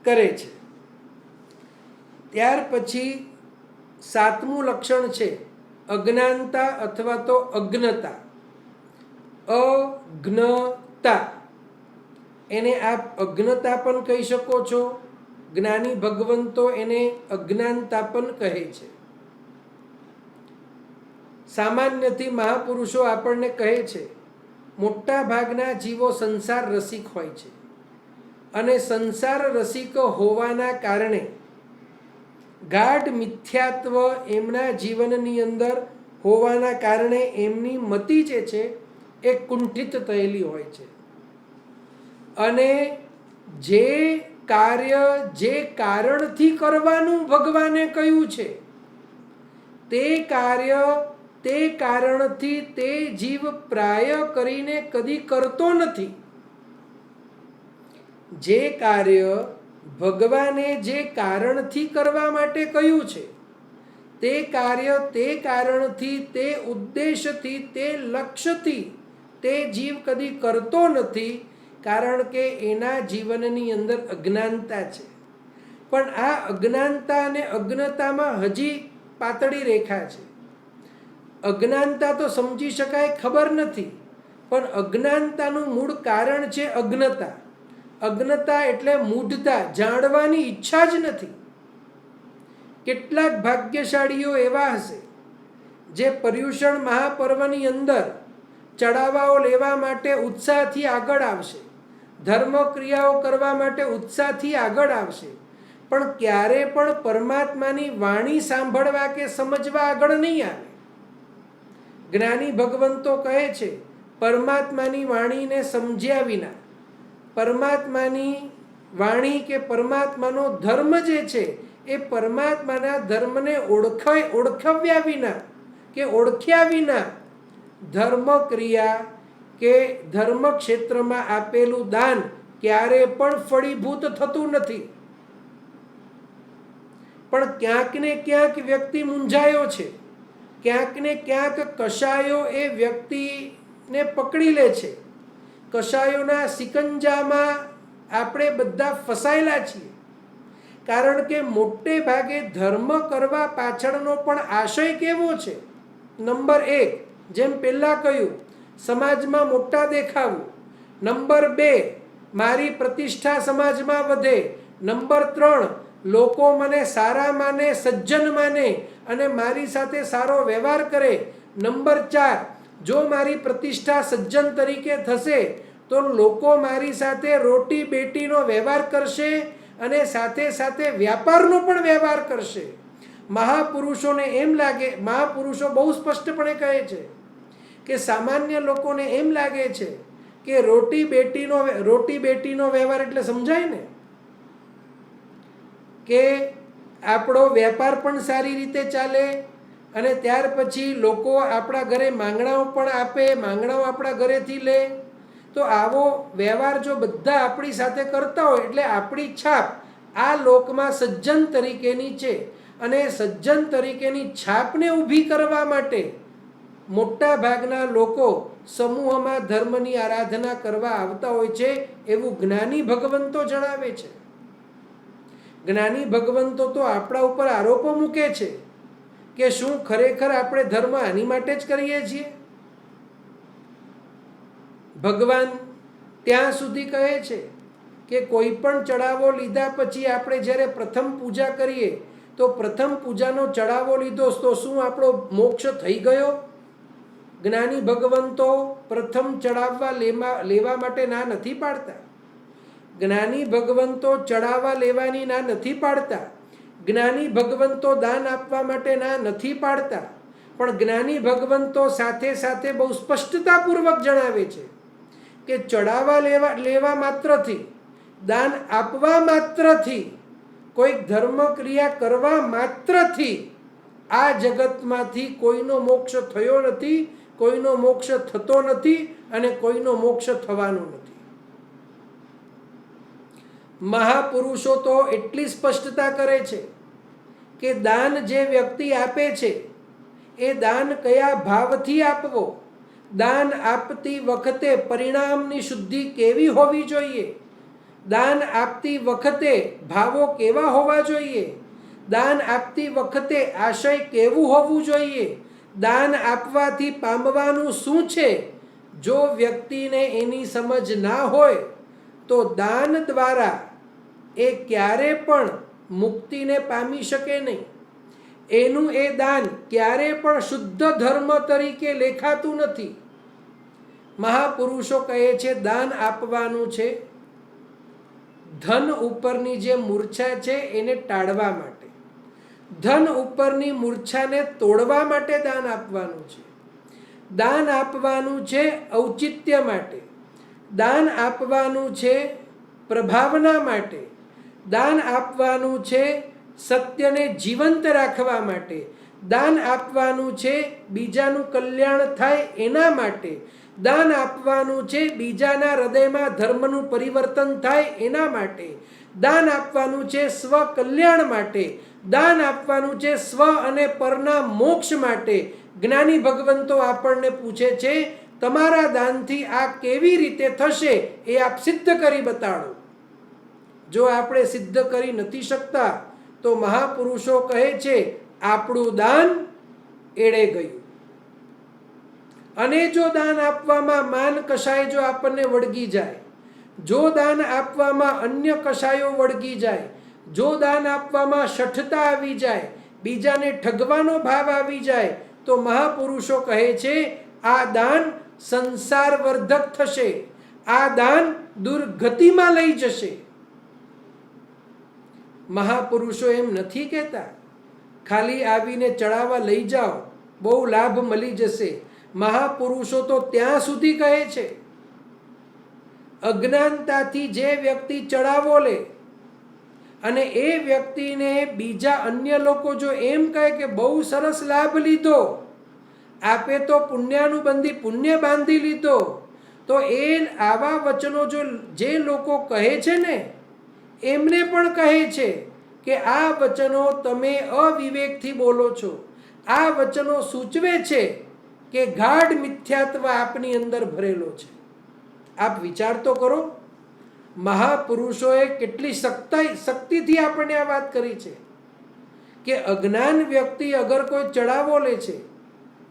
કરે છે. ત્યાર પછી 7મું લક્ષણ છે અજ્ઞાનતા અથવા તો અજ્ઞતા. અજ્ઞતા, એને આપ અજ્ઞતા પણ કહી શકો છો, જ્ઞાની ભગવંતો એને અજ્ઞાનતા પણ કહે છે. સામાન્યથી મહાપુરુષો આપણને કહે છે મોટા ભાગના જીવો સંસાર રસિક હોય છે, અને સંસાર રસિક હોવાના કારણે ગાઢ મિથ્યાત્વ એમના જીવનની અંદર હોવાના કારણે એમની મતિ જે છે એ કુંઠિત થયેલી હોય છે. અને જે કાર્ય જે કારણથી કરવાનું ભગવાને કહ્યું છે, તે કાર્ય તે કારણથી તે જીવ પ્રાય કરીને કદી કરતો નથી. જે કાર્ય ભગવાને જે કારણથી કરવા માટે કહ્યું છે, તે કાર્ય તે કારણથી, તે ઉદ્દેશથી, તે લક્ષ્યથી તે જીવ કદી કરતો નથી, કારણ કે એના જીવનની અંદર અજ્ઞાનતા છે. પણ આ અજ્ઞાનતા અને અજ્ઞતામાં હજી પાતળી રેખા છે. અજ્ઞાનતા તો સમજી શકાય, ખબર નથી, પણ અજ્ઞાનતાનું મૂળ કારણ છે અજ્ઞતા. અજ્ઞતા એટલે મૂઢતા, જાણવાની ઈચ્છા જ નથી. કેટલાક ભાગ્યશાળીઓ એવા હશે જે પર્યુષણ મહાપર્વની અંદર ચડાવાઓ લેવા માટે ઉત્સાહથી આગળ આવશે, ધર્મ ક્રિયાઓ કરવા માટે ઉત્સાહથી આગળ આવશે, પણ ક્યારે પણ પરમાત્માની વાણી સાંભળવા કે સમજવા આગળ નહીં આવે. જ્ઞાની ભગવંતો કહે છે પરમાત્માની વાણીને સમજ્યા વિના, પરમાત્માની વાણી કે પરમાત્માનો ધર્મ જે છે એ પરમાત્માના ધર્મને ઓળખવ્યા વિના કે ઓળખ્યા વિના ધર્મ ક્રિયા કે ધર્મ ક્ષેત્રમાં આપેલું દાન ક્યારે પણ ફળીભૂત થતું નથી. પણ ક્યાંક ને ક્યાંક વ્યક્તિ મૂંઝાયો છે, ક્યાંક ને ક્યાંક કશાયો એ વ્યક્તિને પકડી લે છે. કશાયોના સિકંજામાં આપણે બધા ફસાયેલા છીએ, કારણ કે મોટે ભાગે ધર્મ કરવા પાછળનો પણ આશય કેવો છે? નંબર 1, જેમ પહેલાં કહ્યું, સમાજમાં મોટા દેખાવું. નંબર 2, મારી પ્રતિષ્ઠા સમાજમાં વધે. નંબર 3, લોકો મને સારા માને, સજ્જન માને અને મારી સાથે સારો વ્યવહાર કરે. નંબર 4, જો મારી પ્રતિષ્ઠા સજ્જન તરીકે થશે તો લોકો મારી સાથે રોટી બેટીનો વ્યવહાર કરશે અને સાથે સાથે વ્યાપારનો પણ વ્યવહાર કરશે. મહાપુરુષોને એમ લાગે, મહાપુરુષો બહુ સ્પષ્ટપણે કહે છે કે સામાન્ય લોકોને એમ લાગે છે કે રોટી બેટીનો વ્યવહાર એટલે સમજાય ને કે આપણો વેપાર પણ સારી રીતે ચાલે અને ત્યાર પછી લોકો આપણા ઘરે માંગણાઓ પણ આપે, માંગણાઓ આપણા ઘરેથી લે. તો આવો વ્યવહાર જો બધા આપણી સાથે કરતા હોય એટલે આપણી છાપ આ લોકમાં સજ્જન તરીકેની છે. અને સજ્જન તરીકેની છાપને ઊભી કરવા માટે મોટા ભાગના લોકો સમૂહમાં ધર્મની આરાધના કરવા આવતા હોય છે, એવું જ્ઞાની ભગવંતો જણાવે છે. જ્ઞાની ભગવંતો તો આપણા ઉપર આરોપો મૂકે છે કે શું ખરેખર આપણે ધર્મ આની માટે જ કરીએ છીએ? ભગવાન ત્યાં સુધી કહે છે કે કોઈ પણ ચડાવો લીધા પછી આપણે જ્યારે પ્રથમ પૂજા કરીએ તો પ્રથમ પૂજાનો ચડાવો લીધો તો શું આપણો મોક્ષ થઈ ગયો? જ્ઞાની ભગવંતો પ્રથમ ચડાવવા લેવા માટે ના નથી પાડતા. જ્ઞાની ભગવંતો ચડાવવા લેવાની ના નથી પાડતા. જ્ઞાની ભગવંતો દાન આપવા માટે ના નથી પાડતા. પણ જ્ઞાની ભગવંતો સાથે સાથે બહુ સ્પષ્ટતાપૂર્વક જણાવે છે કે ચડાવવા લેવા માત્રથી, દાન આપવા માત્રથી, કોઈક ધર્મ ક્રિયા કરવા માત્રથી આ જગતમાંથી કોઈનો મોક્ષ થયો નથી, કોઈનો મોક્ષ થતો નથી અને કોઈનો મોક્ષ થવાનો નથી. મહાપુરુષો તો એટલી સ્પષ્ટતા કરે છે કે દાન જે વ્યક્તિ આપે છે એ દાન કયા ભાવથી આપવો, દાન આપતી વખતે પરિણામની શુદ્ધિ કેવી હોવી જોઈએ, દાન આપતી વખતે ભાવો કેવા હોવા જોઈએ, દાન આપતી વખતે આશય કેવું હોવું જોઈએ, દાન આપવાથી પામવાનું શું છે. જો વ્યક્તિને એની સમજ ના હોય તો દાન દ્વારા એ ક્યારે પણ મુક્તિને પામી શકે નહીં. એનું એ દાન ક્યારે પણ શુદ્ધ ધર્મ તરીકે લેખાતું નથી. મહાપુરુષો કહે છે દાન આપવાનું છે ધન ઉપરની જે મૂર્છા છે એને ટાળવા માટે, ધન ઉપરની મૂર્છાને તોડવા માટે દાન આપવાનું છે. દાન આપવાનું છે ઔચિત્ય માટે, દાન આપવાનું છે પ્રભાવના માટે, દાન આપવાનું છે સત્યને જીવંત રાખવા માટે, દાન આપવાનું છે બીજાનું કલ્યાણ થાય એના માટે, દાન આપવાનું છે બીજાના હૃદયમાં ધર્મનું પરિવર્તન થાય એના માટે, દાન આપવાનું છે સ્વ કલ્યાણ માટે, દાન આપવાનું છે સ્વ અને પરના મોક્ષ માટે. જ્ઞાની ભગવંતો આપણને પૂછે છે તમારા દાનથી આ કેવી રીતે થશે એ આપ સિદ્ધ કરી બતાડો. જો આપણે સિદ્ધ કરી નથી શકતા તો મહાપુરુષો કહે છે આપણું દાન એળે ગયું. અને જો દાન આપવામાં માન કશાય જો આપણને વળગી જાય, જો દાન આપવામાં અન્ય કશાયો વળગી જાય, જો દાન આપવામાં શઠતા આવી જાય, બીજાને ઠગવાનો ભાવ આવી જાય તો મહાપુરુષો કહે છે આ દાન સંસાર વર્ધક થશે, આ દાન દુર્ગતિમાં લઈ જશે. મહાપુરુષો એમ નથી કહેતા ખાલી આવીને ચડાવવા લઈ જાઓ બહુ લાભ મળી જશે. મહાપુરુષો તો ત્યાં સુધી કહે છે અજ્ઞાનતાથી જે વ્યક્તિ ચડાવો લે અને એ વ્યક્તિને બીજા અન્ય લોકો જો એમ કહે કે બહુ સરસ લાભ લીધો, આપે તો પુણ્યાનુબંધી પુણ્ય બાંધી લીધો, તો એ આવા વચનો જો જે લોકો કહે છે ને એમને પણ કહે છે કે આ વચનો તમે અવિવેકથી બોલો છો. આ વચનો સૂચવે છે કે ગાઢ મિથ્યાત્વ આપની અંદર ભરેલો છે. આપ વિચાર તો કરો, મહાપુરુષોએ કેટલી શક્તિથી આપણને આ વાત કરી છે કે અજ્ઞાન વ્યક્તિ અગર કોઈ ચડાવો લે છે,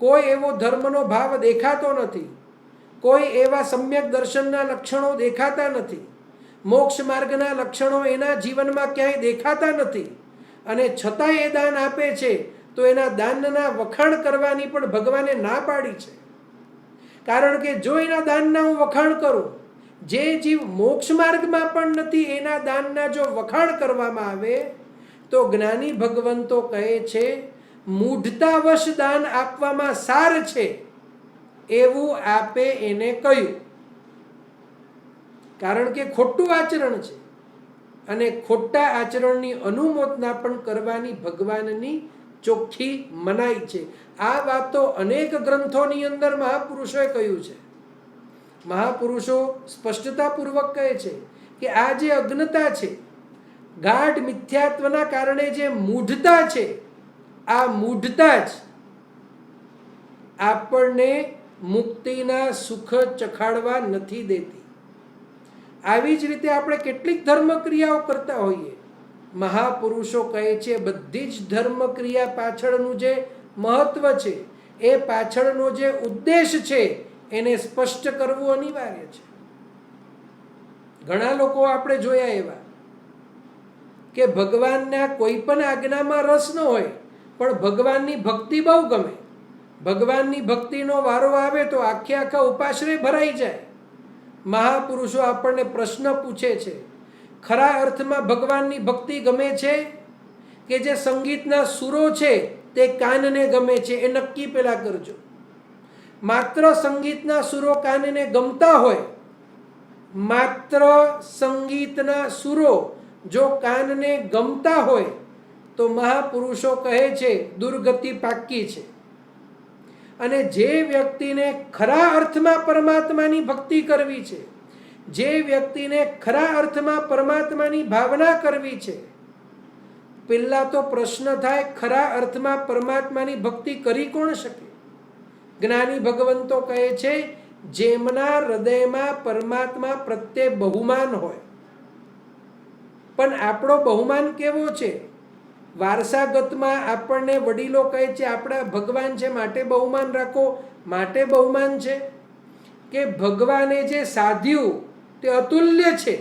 કોઈ એવો ધર્મનો ભાવ દેખાતો નથી, કોઈ એવા સમ્યક દર્શનના લક્ષણો દેખાતા નથી, મોક્ષ માર્ગના લક્ષણો એના જીવનમાં ક્યાંય દેખાતા નથી, અને છતાંય એ દાન આપે છે તો એના દાનના વખાણ કરવાની પણ ભગવાને ના પાડી છે. કારણ કે જો એના દાનના હું વખાણ કરું, જે જીવ મોક્ષ માર્ગમાં પણ નથી એના દાનના જો વખાણ કરવામાં આવે તો જ્ઞાની ભગવંતો કહે છે મૂઢતાવશ દાન આપવામાં સાર છે એવું આપે એને કહ્યું. કારણ કે ખોટું આચરણ છે અને ખોટા આચરણની અનુમોદના પણ કરવાની ભગવાનની ચોખ્ખી મનાઈ છે. આ વાતો અનેક ગ્રંથોની અંદર મહાપુરુષોએ કહ્યું છે. મહાપુરુષો સ્પષ્ટતાપૂર્વક કહે છે કે આ જે અજ્ઞતા છે, ગાઢ મિથ્યાત્વના કારણે જે મૂઢતા છે, આ મૂઢતા જ આપણને મુક્તિના સુખ ચખાડવા નથી દેતી. આવી જ રીતે આપણે કેટલીક ધર્મ ક્રિયાઓ કરતા હોઈએ. મહાપુરુષો કહે છે બધી જ ધર્મ ક્રિયા પાછળનું જે મહત્વ છે, એ પાછળનો જે ઉદ્દેશ છે એને સ્પષ્ટ કરવું અનિવાર્ય છે. ઘણા લોકો આપણે જોયા એવા કે ભગવાનના કોઈ પણ આજ્ઞામાં રસ ન હોય પણ ભગવાનની ભક્તિ બહુ ગમે. ભગવાનની ભક્તિનો વારો આવે તો આખે આખા ઉપાશ્રય ભરાઈ જાય. મહાપુરુષો આપણને પ્રશ્ન પૂછે છે, ખરા અર્થમાં ભગવાનની ભક્તિ ગમે છે કે જે સંગીતના સુરો છે તે કાનને ગમે છે? એ નક્કી પેલા કરજો. માત્ર સંગીતના સુરો કાનને ગમતા હોય, માત્ર સંગીતના સુરો જો કાનને ગમતા હોય તો મહાપુરુષો કહે છે દુર્ગતિ પાક્કી છે. અને જે વ્યક્તિને ખરા અર્થમાં પરમાત્માની ભક્તિ કરવી છે, જે વ્યક્તિને ખરા અર્થમાં પરમાત્માની ભાવના કરવી છે, પહેલા તો પ્રશ્ન થાય ખરા અર્થમાં પરમાત્માની ભક્તિ કરી કોણ શકે? જ્ઞાની ભગવંતો કહે છે જેમના હૃદયમાં પરમાત્મા પ્રત્યે બહુમાન હોય. પણ આપણો બહુમાન કેવો છે? વારસાગતમાં આપણને વડીલો કહે છે આપણા ભગવાન છે માટે બહુમાન રાખો. માટે બહુમાન છે કે ભગવાને જે સાધ્યું તે અતુલ્ય છે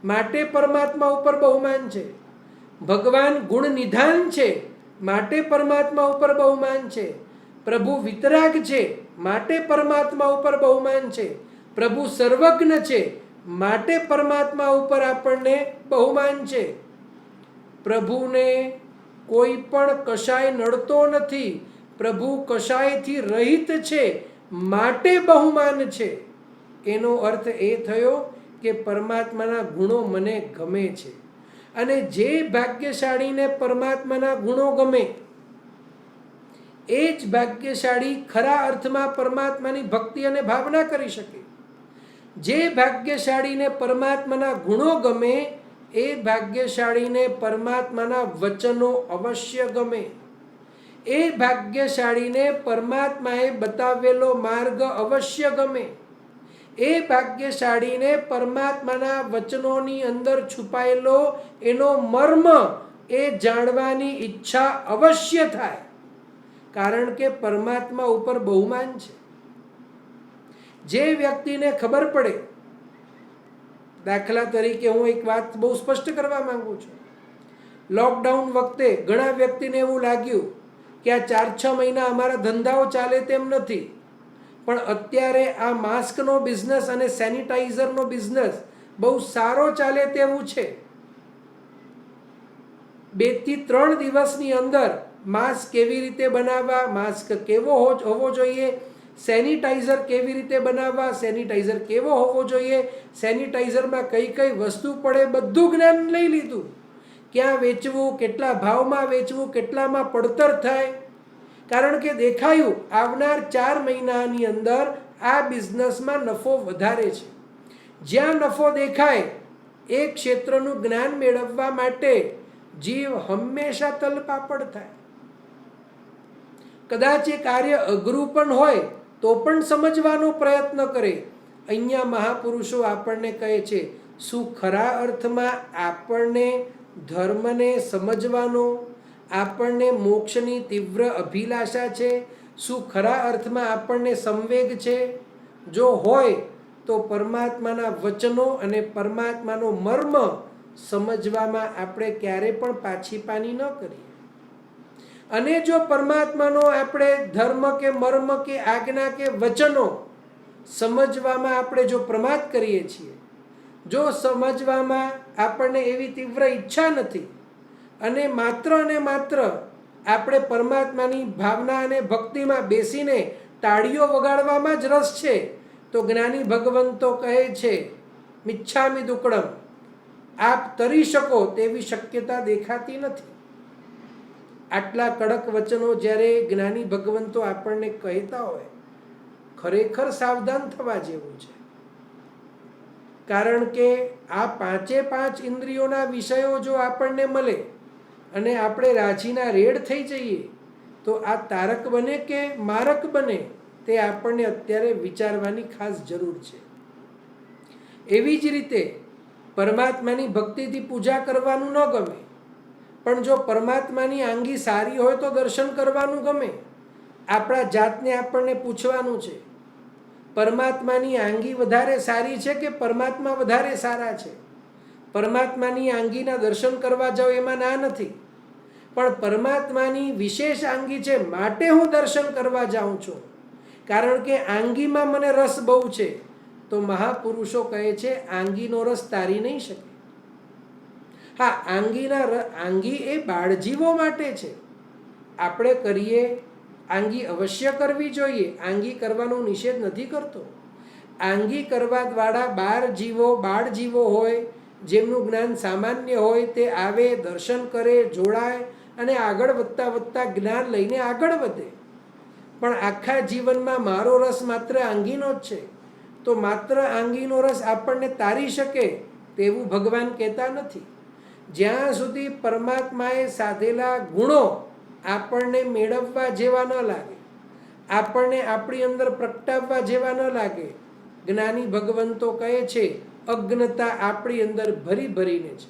માટે પરમાત્મા ઉપર બહુમાન છે. ભગવાન ગુણ નિધાન છે માટે પરમાત્મા ઉપર બહુમાન છે. પ્રભુ વિતરાગ છે માટે પરમાત્મા ઉપર બહુમાન છે. પ્રભુ સર્વજ્ઞ છે માટે પરમાત્મા ઉપર આપણને બહુમાન છે. પ્રભુને કોઈ પણ કશાય નડતો નથી, પ્રભુ કશાયથી રહિત છે માટે બહુમાન છે. એનો અર્થ એ થયો કે પરમાત્માના ગુણો મને ગમે છે. અને જે ભાગ્યશાળીને પરમાત્માના ગુણો ગમે એ જ ભાગ્યશાળી ખરા અર્થમાં પરમાત્માની ભક્તિ અને ભાવના કરી શકે. જે ભાગ્યશાળીને પરમાત્માના ગુણો ગમે એ ભાગ્યશાળીને પરમાત્માના વચનો અવશ્ય ગમે. એ ભાગ્યશાળીને પરમાત્માએ બતાવેલો માર્ગ અવશ્ય ગમે. એ ભાગ્યશાળીને પરમાત્માના વચનોની અંદર છુપાયેલો એનો મર્મ એ જાણવાની ઈચ્છા અવશ્ય થાય. કારણ કે પરમાત્મા ઉપર બહુમાન છે. જે વ્યક્તિને ખબર પડે, દાખલા તરીકે હું એક વાત બહુ સ્પષ્ટ કરવા માંગુ છું. લોકડાઉન વખતે ઘણા વ્યક્તિને એવું લાગ્યું કે આ 4-6 મહિના અમારા ધંધાઓ ચાલે તેમ નથી, પણ અત્યારે આ માસ્કનો બિઝનેસ અને સેનિટાઈઝરનો બિઝનેસ બહુ સારો ચાલે તેવું છે. 2 થી 3 દિવસની અંદર માસ્ક કેવી રીતે બનાવવા, માસ્ક કેવો હોવો જોઈએ, સેનિટાઈઝર કેવી રીતે બનાવવા, સેનિટાઈઝર કેવો હોવો જોઈએ, સેનિટાઈઝરમાં કઈ કઈ વસ્તુ પડે, બધું જ્ઞાન લઈ લીધું. ક્યાં વેચવું, કેટલા ભાવમાં વેચવું, કેટલામાં પડતર થાય. કારણ કે દેખાયું આવનાર 4 મહિનાની અંદર આ બિઝનેસમાં નફો વધારે છે. જ્યાં નફો દેખાય એ ક્ષેત્રનું જ્ઞાન મેળવવા માટે જીવ હંમેશા તલપાપડ થાય. કદાચ એ કાર્ય અઘરું પણ હોય તો પણ સમજવાનો પ્રયત્ન કરે. અહીંયા મહાપુરુષો આપણને કહે છે શું ખરા અર્થમાં આપણને ધર્મને સમજવાનો, આપણને મોક્ષની તીવ્ર અભિલાષા છે? શું ખરા અર્થમાં આપણને સંવેગ છે? જો હોય તો પરમાત્માના વચનો અને પરમાત્માનો મર્મ સમજવામાં આપણે ક્યારે પણ પાછી પાની ન કરીએ. અને જો પરમાત્માનો આપણે ધર્મ કે મર્મ કે આજ્ઞા કે વચનો સમજવામાં આપણે જો પ્રમાદ કરીએ છીએ, જો સમજવામાં આપણને એવી તીવ્ર ઈચ્છા નથી અને માત્ર આપણે પરમાત્માની ભાવના અને ભક્તિમાં બેસીને તાળીઓ વગાડવામાં જ રસ છે, તો જ્ઞાની ભગવંતો કહે છે મિચ્છામિ દુક્કડમ, આપ તરી શકો તેવી શક્યતા દેખાતી નથી. આટલા કડક વચનો જ્યારે જ્ઞાની ભગવંતો આપણને કહેતા હોય, ખરેખર સાવધાન થવા જેવું છે. કારણ કે આ પાંચે પાંચ ઇન્દ્રિયોના વિષયો જો આપણને મળે અને આપણે રાજીના રેડ થઈ જઈએ તો આ તારક બને કે મારક બને તે આપણને અત્યારે વિચારવાની ખાસ જરૂર છે. એવી જ રીતે પરમાત્માની ભક્તિથી પૂજા કરવાનું ન ગમે, પણ જો પરમાત્માની આંગી સારી હોય તો દર્શન કરવાનું ગમે. આપણા જાતને આપણને પૂછવાનું છે, પરમાત્માની આંગી વધારે સારી છે કે પરમાત્મા વધારે સારા છે? પરમાત્માની આંગીના દર્શન કરવા જાઓ એમાં ના નથી, પણ પરમાત્માની વિશેષ આંગી છે માટે હું દર્શન કરવા જાઉં છું, કારણ કે આંગીમાં મને રસ બહુ છે. તો મહાપુરુષો કહે છે આંગીનો રસ તારી નહીં શકે. હા, આંગી એ બાળજીવો માટે છે. આપણે કરીએ, આંગી અવશ્ય કરવી જોઈએ, આંગી કરવાનો નિષેધ નથી કરતો. આંગી કરવા દ્વારા બાળ જીવો હોય, જેમનું જ્ઞાન સામાન્ય હોય, તે આવે, દર્શન કરે, જોડાય અને આગળ વધતા જ્ઞાન લઈને આગળ વધે. પણ આખા જીવનમાં મારો રસ માત્ર આંગીનો જ છે, તો માત્ર આંગીનો રસ આપણને તારી શકે તેવું ભગવાન કહેતા નથી. જ્યાં સુધી પરમાત્માએ સાધેલા ગુણો આપણને મેળવવા જેવા ન લાગે, આપણને આપણી અંદર પ્રગટાવવા જેવા ન લાગે, જ્ઞાની ભગવંતો કહે છે અજ્ઞતા આપણી અંદર ભરી ભરીને છે,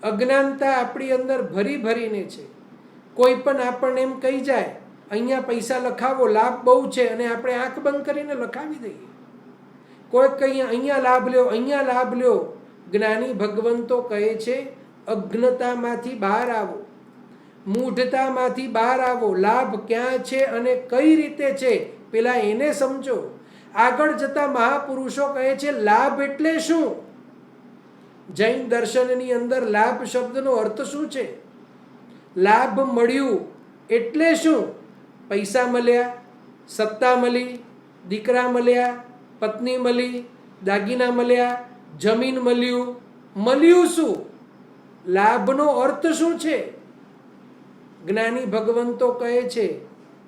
અજ્ઞાનતા આપણી અંદર ભરી ભરીને છે. કોઈ પણ આપણને એમ કહી જાય અહીંયા પૈસા લખાવો, લાભ બહુ છે, અને આપણે આંખ બંધ કરીને લખાવી દઈએ. કોઈ કહીએ અહીંયા લાભ લ્યો, અહીંયા લાભ લ્યો. જ્ઞાની ભગવંતો કહે છે અજ્ઞતામાંથી બહાર આવો, મૂઢતામાંથી બહાર આવો. લાભ ક્યાં છે અને કઈ રીતે છે પેલા એને સમજો. આગળ જતા મહાપુરુષો કહે છે લાભ એટલે શું? જૈન દર્શનની અંદર લાભ શબ્દનો અર્થ શું છે? લાભ મળ્યું એટલે શું? પૈસા મળ્યા, સત્તા મળી, દીકરા મળ્યા, પત્ની મળી, દાગીના મળ્યા, જમીન મળ્યું શું? લાભનો અર્થ શું છે? જ્ઞાની ભગવંતો કહે છે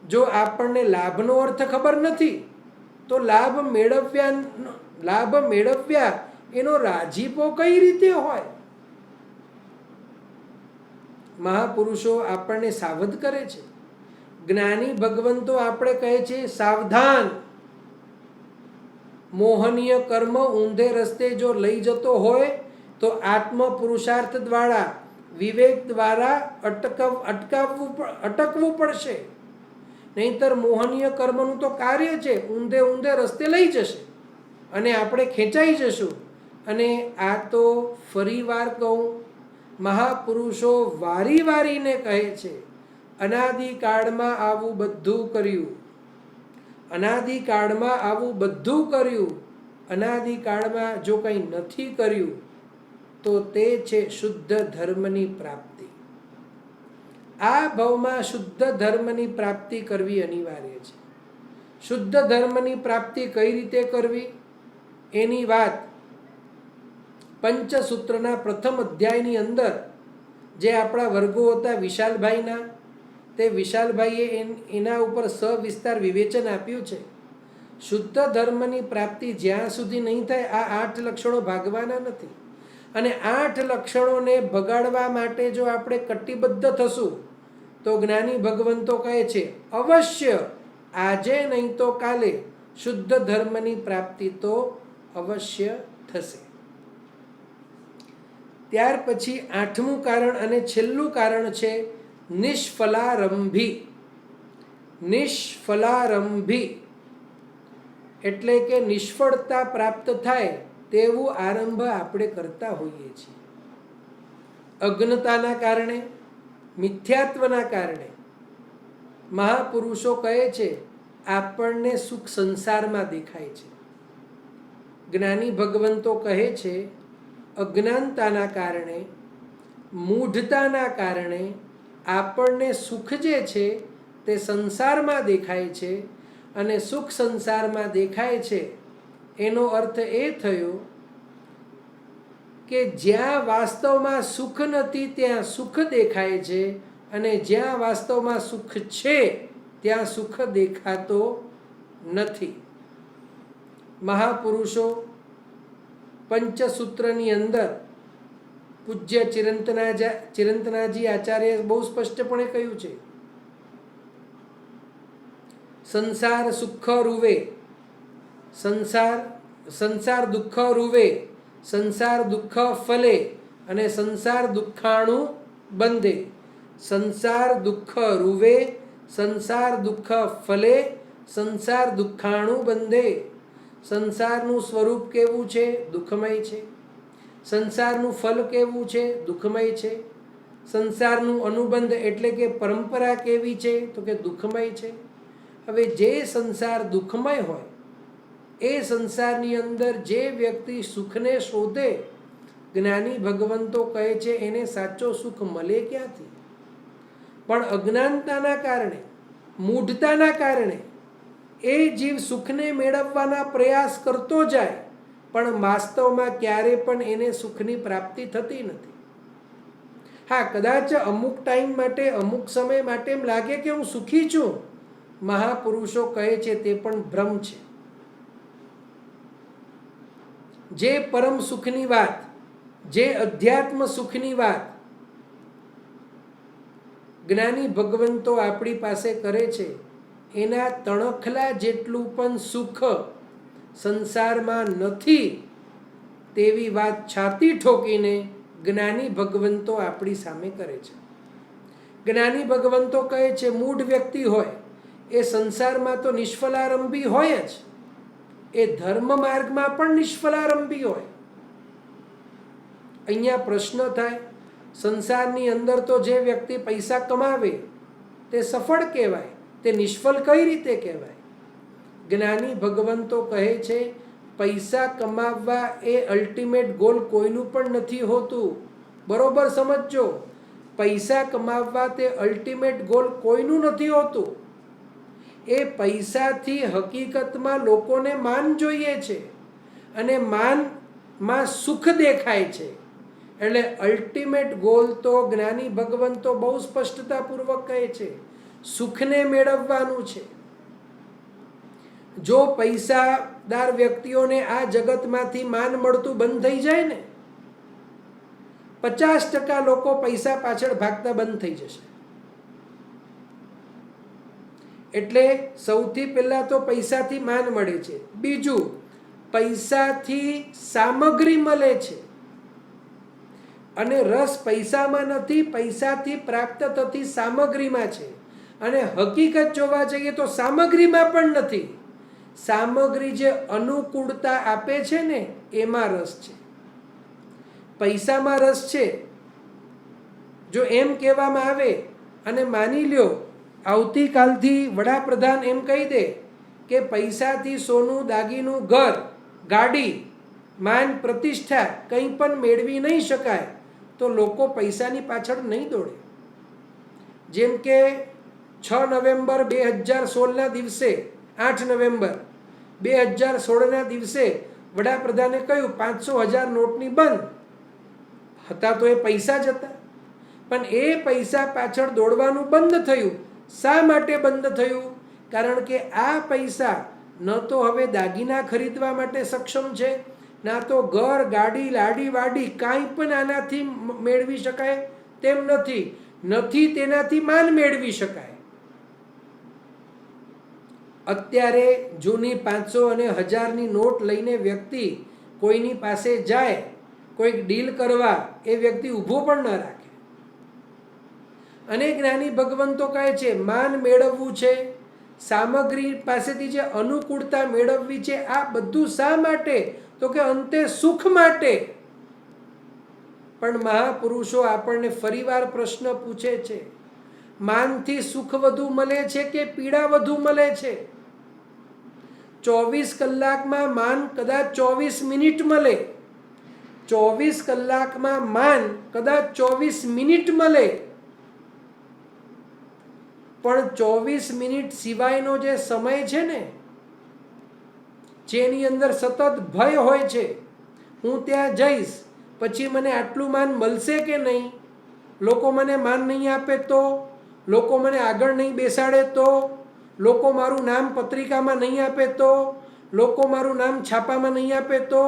જો આપણને લાભનો અર્થ ખબર નથી તો લાભ મેળવ્યા એનો રાજીપો કઈ રીતે હોય? મહાપુરુષો આપણને સાવધ કરે છે. જ્ઞાની ભગવંતો આપણે કહે છે સાવધાન, મોહનીય કર્મ ઊંધે રસ્તે જો લઈ જતો હોય તો આત્મ પુરુષાર્થ દ્વારા, વિવેક દ્વારા અટકવું પડશે. નહીંતર મોહનીય કર્મનું તો કાર્ય છે, ઊંધે રસ્તે લઈ જશે અને આપણે ખેંચાઈ જશું. અને આ તો ફરીવાર કહું, મહાપુરુષો વારીને કહે છે અનાદિકાળમાં આવું બધું કર્યું, અનાદિકાળમાં આવું બધું કર્યું, અનાદિકાળમાં જો કંઈ નથી કર્યું તો તે છે શુદ્ધ ધર્મની પ્રાપ્તિ. આ ભવમાં શુદ્ધ ધર્મની પ્રાપ્તિ કરવી અનિવાર્ય છે. શુદ્ધ ધર્મની પ્રાપ્તિ કઈ રીતે કરવી એની વાત પંચસૂત્રના પ્રથમ અધ્યાયની અંદર જે આપણા વર્ગો હતા વિશાલભાઈના, તે વિશાલભાઈએ એના ઉપર સવિસ્તાર વિવેચન આપ્યું છે. શુદ્ધ ધર્મની પ્રાપ્તિ જ્યાં સુધી નહીં થાય આ 8 લક્ષણો ભાગવાના નથી. અને 8 લક્ષણોને બગાડવા માટે જો આપણે કટિબદ્ધ થશું તો જ્ઞાની ભગવંતો કહે છે અવશ્ય આજે નહીં તો કાલે શુદ્ધ ધર્મની પ્રાપ્તિ તો અવશ્ય થશે. ત્યાર પછી 8મું કારણ અને છેલ્લું કારણ છે નિષ્ફલારંભી. નિષ્ફલારંભી એટલે કે નિષ્ફળતા પ્રાપ્ત થાય તેવું આરંભ આપણે કરતા હોઈએ છીએ. અજ્ઞતાના કારણે, મિથ્યાત્વના કારણે. મહાપુરુષો કહે છે આપણને સુખ સંસારમાં દેખાય છે. જ્ઞાની ભગવંતો કહે છે અજ્ઞાનતાના કારણે, મૂઢતાના કારણે આપણને સુખ જે છે તે સંસારમાં દેખાય છે, અને સુખ સંસારમાં દેખાય છે એનો અર્થ એ થયો કે જ્યાં વાસ્તવમાં સુખ નથી ત્યાં સુખ દેખાય છે, અને જ્યાં વાસ્તવમાં સુખ છે ત્યાં સુખ દેખાતો નથી. મહાપુરુષો પંચસૂત્રની અંદર પૂજ્ય ચિરંતનાજી આચાર્ય બહુ સ્પષ્ટપણે કહ્યું છે, સંસાર સુખ રૂવે, સંસાર દુઃખ રૂવે, સંસાર દુઃખ ફલે, અને સંસાર દુઃખાણુ બંધે. સંસાર દુઃખ રૂવે, સંસાર દુઃખ ફલે, સંસાર દુઃખાણુ બંધે. સંસારનું સ્વરૂપ કેવું છે? દુઃખમય છે. સંસારનું ફલ કેવું છે? દુઃખમય છે. સંસારનું અનુબંધ એટલે કે પરંપરા કેવી છે? તો કે દુઃખમય છે. હવે જે સંસાર દુઃખમય હોય એ સંસારની અંદર જે વ્યક્તિ સુખને શોધે, જ્ઞાની ભગવંતો કહે છે એને સાચો સુખ મળે ક્યાંથી? પણ અજ્ઞાનતાના કારણે, મૂઢતાના કારણે એ જીવ સુખને મેળવવાના પ્રયાસ કરતો જાય, પણ વાસ્તવમાં ક્યારે પણ એને સુખની પ્રાપ્તિ થતી નથી. હા, કદાચ અમુક ટાઈમ માટે, અમુક સમય માટે એમ લાગે કે હું સુખી છું. મહાપુરુષો કહે છે તે પણ ભ્રમ છે. જે પરમ સુખની વાત, જે અધ્યાત્મ સુખની વાત જ્ઞાની ભગવંતો આપણી પાસે કરે છે, એના તણખલા જેટલું પણ સુખ સંસારમાં નથી, તેવી વાત છાતી ઠોકીને જ્ઞાની ભગવંતો આપણી સામે કરે છે. જ્ઞાની ભગવંતો કહે છે મૂઢ વ્યક્તિ હોય એ સંસારમાં તો નિષ્ફલારંભી હોય જ, એ ધર્મ માર્ગમાં પણ નિષ્ફલારંભી હોય. અહીંયા પ્રશ્ન થાય, સંસારની અંદર તો જે વ્યક્તિ પૈસા કમાવે તે સફળ કહેવાય, તે નિષ્ફળ કઈ રીતે કહેવાય? જ્ઞાની ભગવંતો કહે છે પૈસા કમાવવા એ અલ્ટિમેટ ગોલ કોઈનું પણ નથી હોતું. બરોબર સમજજો, પૈસા કમાવવા તે અલ્ટિમેટ ગોલ કોઈનું નથી હોતું. એ પૈસાથી હકીકતમાં લોકોને માન જોઈએ છે, અને માનમાં સુખ દેખાય છે. એટલે અલ્ટિમેટ ગોલ તો જ્ઞાની ભગવંતો બહુ સ્પષ્ટતાપૂર્વક કહે છે સુખને મેળવવાનું છે. જો પૈસાદાર વ્યક્તિઓને આ જગતમાંથી માન મળતું બંધ થઈ જાય ને, 50% લોકો પૈસા પાછળ ભાગતા બંધ થઈ જશે. એટલે સૌથી પહેલા તો પૈસાથી માન મળે છે. બીજું, પૈસાથી સામગ્રી મળે છે, અને રસ પૈસામાં નથી, પૈસાથી પ્રાપ્ત થતી સામગ્રીમાં છે. અને હકીકત જોવા જઈએ તો સામગ્રીમાં પણ નથી, સામગ્રી જે અનુકૂળતા આપે છે ને એમાં રસ છે. પૈસામાં રસ છે જો એમ કહેવામાં આવે, અને માની લ્યો આવતીકાલથી વડાપ્રધાન એમ કહી દે કે પૈસાથી સોનું, દાગીનું, ઘર, ગાડી, માન, પ્રતિષ્ઠા કંઈ પણ મેળવી નહીં શકાય, તો લોકો પૈસાની પાછળ નહીં દોડે. જેમ કે 6 નવેમ્બર 2016ના દિવસે, 8 નવેમ્બર 2016ના દિવસે વડાપ્રધાને કહ્યું 500,000 નોટની બંધ હતા, તો એ પૈસા જ હતા. પણ એ પૈસા પાછળ દોડવાનું બંધ થયું. શા માટે બંધ થયું? કારણ કે આ પૈસા ન તો હવે દાગીના ખરીદવા માટે સક્ષમ છે, ના તો ઘર, ગાડી, લાડી, વાડી કાંઈ પણ આનાથી મેળવી શકાય તેમ નથી તેનાથી માન મેળવી શકાય. અત્યારે જૂની 500 અને 1000ની નોટ લઈને વ્યક્તિ કોઈની પાસે જાય કોઈક ડીલ કરવા, એ વ્યક્તિ ઊભો પણ ન રાખે. અને જ્ઞાની ભગવંતો કહે છે માન મેળવવું છે, સામગ્રી પાસેથી જે અનુકૂળતા મેળવવી છે, આ બધું શા માટે? તો કે અંતે સુખ માટે. પણ મહાપુરુષો આપણને ફરીવાર પ્રશ્ન પૂછે છે, માનથી સુખ વધુ મળે છે કે પીડા વધુ મળે છે? 24 કલાકમાં માન કદાચ 24 મિનિટ મળે, 24 કલાકમાં માન કદાચ 24 મિનિટ મળે, પણ 24 મિનિટ સિવાયનો જે સમય છે ને, જેની અંદર સતત ભય હોય છે, હું ત્યાં જઈશ પછી મને આટલું માન મળશે કે નહીં, લોકો મને માન નહીં આપે તો, લોકો મને આગળ નહીં બેસાડે તો, લોકો મારું નામ પત્રિકામાં નહીં આપે તો, લોકો મારું નામ છાપામાં નહીં આપે તો,